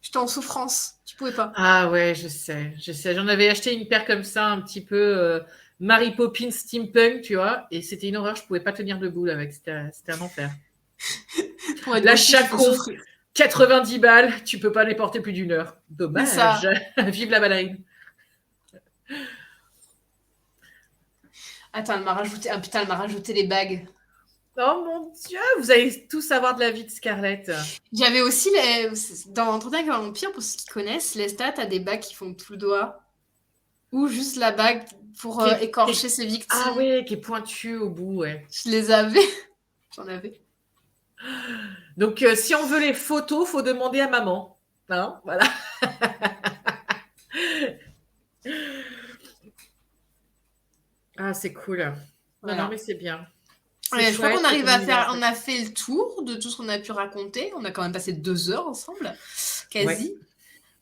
j'étais en souffrance. Tu pouvais pas. Ah ouais, je sais. J'en avais acheté une paire comme ça, un petit peu Mary Poppins steampunk, tu vois. Et c'était une horreur, je pouvais pas tenir debout avec. C'était un enfer. La Chaco, 90 balles, tu peux pas les porter plus d'une heure. Dommage. Ça. Vive la ballerine. Attends, elle m'a rajouté les bagues. Oh mon Dieu, vous allez tout savoir de la vie de Scarlett. J'avais aussi, dans Entretien avec un vampire, pour ceux qui connaissent, Lestat a des bagues qui font tout le doigt. Ou juste la bague pour écorcher ses victimes. Ah ouais, qui est pointue au bout, ouais. Je les avais. J'en avais. Donc, si on veut les photos, faut demander à maman. Hein, voilà. Ah, c'est cool. Voilà. Non, mais c'est bien. Ouais, je crois qu'on arrive on a fait le tour de tout ce qu'on a pu raconter. On a quand même passé 2 heures ensemble, quasi.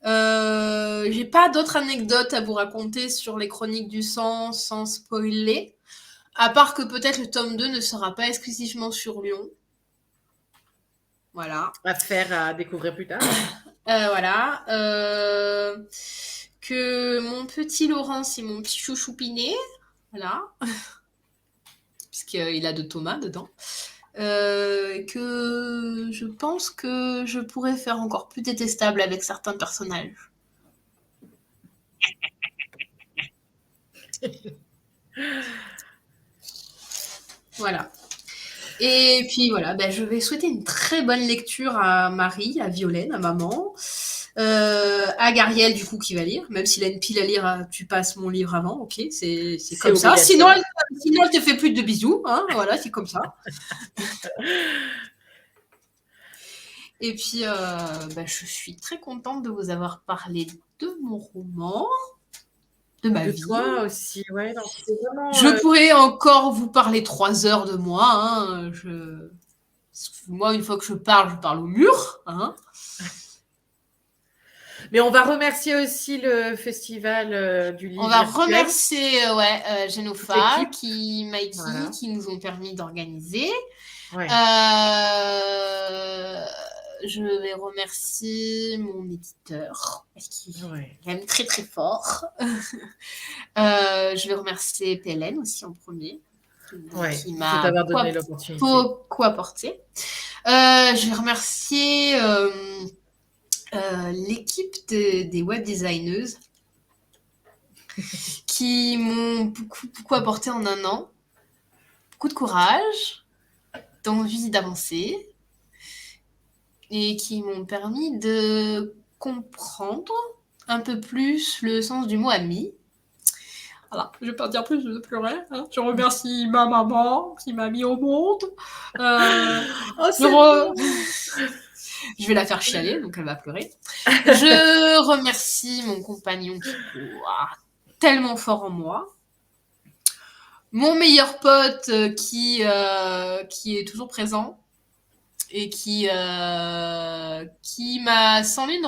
Ouais. J'ai pas d'autres anecdotes à vous raconter sur les Chroniques du Sang sans spoiler. À part que peut-être le tome 2 ne sera pas exclusivement sur Lyon. Voilà. À découvrir plus tard. Voilà. Que mon petit Laurent, c'est mon petit chouchoupinet. Voilà. Puisqu'il a de Thomas dedans. Que je pense que je pourrais faire encore plus détestable avec certains personnages. Voilà. Et puis voilà, je vais souhaiter une très bonne lecture à Marie, à Violaine, à maman, à Gariel du coup qui va lire, même s'il a une pile à lire, tu passes mon livre avant, ok, c'est comme ça. Sinon elle te fait plus de bisous, hein, voilà, c'est comme ça. Et puis, je suis très contente de vous avoir parlé de mon roman, de ma vie. De toi aussi, ouais. Non, c'est vraiment, Je pourrais encore vous parler 3 heures de moi. Hein. Moi, une fois que je parle au mur. Hein. Mais on va remercier aussi le festival du livre. On va virtuel. remercier Genofa, Mikey, voilà. qui nous ont permis d'organiser. Ouais. Je vais remercier mon éditeur, qui m'aime très très fort. Je vais remercier PLN aussi en premier, qui m'a beaucoup apporté. Je vais remercier l'équipe des web designers qui m'ont beaucoup apporté en un an. Beaucoup de courage, d'envie d'avancer et qui m'ont permis de comprendre un peu plus le sens du mot ami. Voilà, je ne vais pas dire plus, je vais pleurer. Hein. Je remercie ma maman qui m'a mis au monde. Je vais la faire chialer, donc elle va pleurer. Je remercie mon compagnon qui croit tellement fort en moi. Mon meilleur pote qui est toujours présent et qui m'a, sans lui,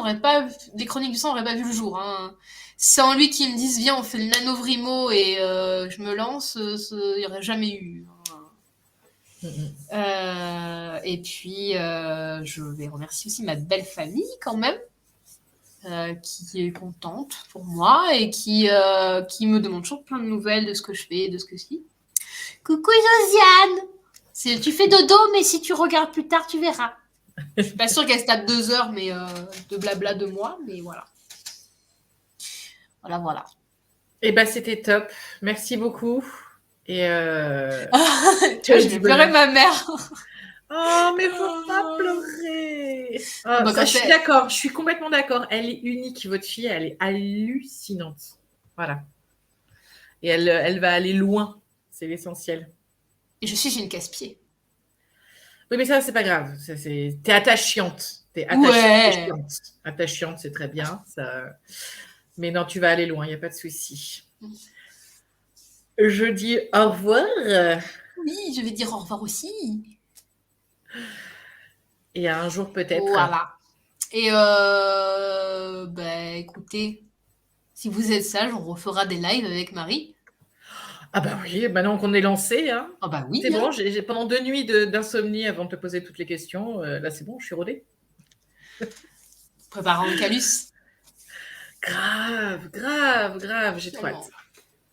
les Chroniques du sang n'auraient pas vu le jour. Hein. Sans lui qui me dise, viens, on fait le nano-vrimo et je me lance, il n'y aurait jamais eu. Et puis, je vais remercier aussi ma belle famille quand même, qui est contente pour moi et qui me demande toujours plein de nouvelles de ce que je fais, de ce que je dis. Coucou Josiane, tu fais dodo, mais si tu regardes plus tard, tu verras. Je suis pas sûre qu'elle se tape 2 heures mais, de blabla de moi, mais voilà. Voilà. Et c'était top. Merci beaucoup. Et je vais pleurer ma mère. Oh, mais faut pas pleurer. Je suis d'accord, je suis complètement d'accord. Elle est unique, votre fille, elle est hallucinante. Voilà. Et elle va aller loin. C'est l'essentiel. Et je suis une casse-pied. Oui, mais ça, c'est pas grave. T'es attachante. Attachante, c'est très bien. Ça... Mais non, tu vas aller loin, il n'y a pas de souci. Je dis au revoir. Oui, je vais dire au revoir aussi. Et à un jour peut-être. Voilà. Et écoutez, si vous êtes sage, on refera des lives avec Marie. Ah bah oui, maintenant qu'on est lancé. Hein. Ah bah oui. C'est bon, j'ai pendant 2 nuits d'insomnie avant de te poser toutes les questions. Là, c'est bon, je suis rodée. Préparant le calus. Grave, j'ai trop hâte.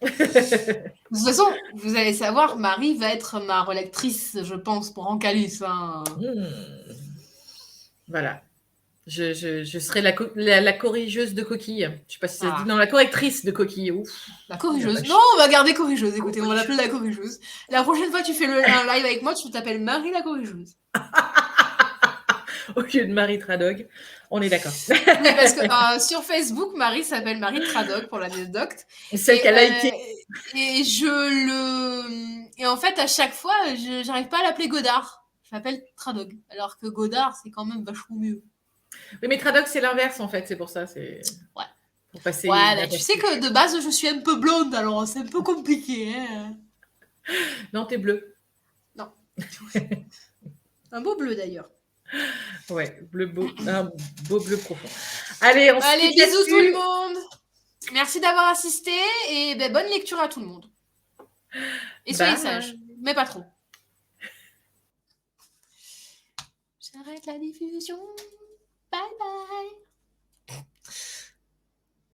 De toute façon, vous allez savoir, Marie va être ma relectrice, je pense, pour Ancalus. Hein. Voilà. Je serai la corrigeuse de coquille. Je sais pas si ça se dit. Non, la correctrice de coquille. Ouf. La corrigeuse. Non, on va garder corrigeuse. Écoutez, on va l'appeler la corrigeuse. La prochaine fois que tu fais un live avec moi, tu t'appelles Marie la corrigeuse. Au lieu de Marie Tradog. On est d'accord. Oui, parce que sur Facebook, Marie s'appelle Marie Tradog pour l'anecdote. Celle qu'elle a été. Et en fait, à chaque fois, j'arrive pas à l'appeler Godard. Je l'appelle Tradog. Alors que Godard, c'est quand même vachement mieux. Oui, mais Tradog, c'est l'inverse en fait. C'est pour ça. C'est... Ouais. Pour passer tu sais que de base, je suis un peu blonde, alors c'est un peu compliqué. Hein. Non, t'es bleu. Non. Un beau bleu d'ailleurs. Ouais, un beau bleu profond. Allez, bisous tout le monde. Merci d'avoir assisté et bonne lecture à tout le monde. Et soyez sages, mais pas trop. J'arrête la diffusion. Bye bye.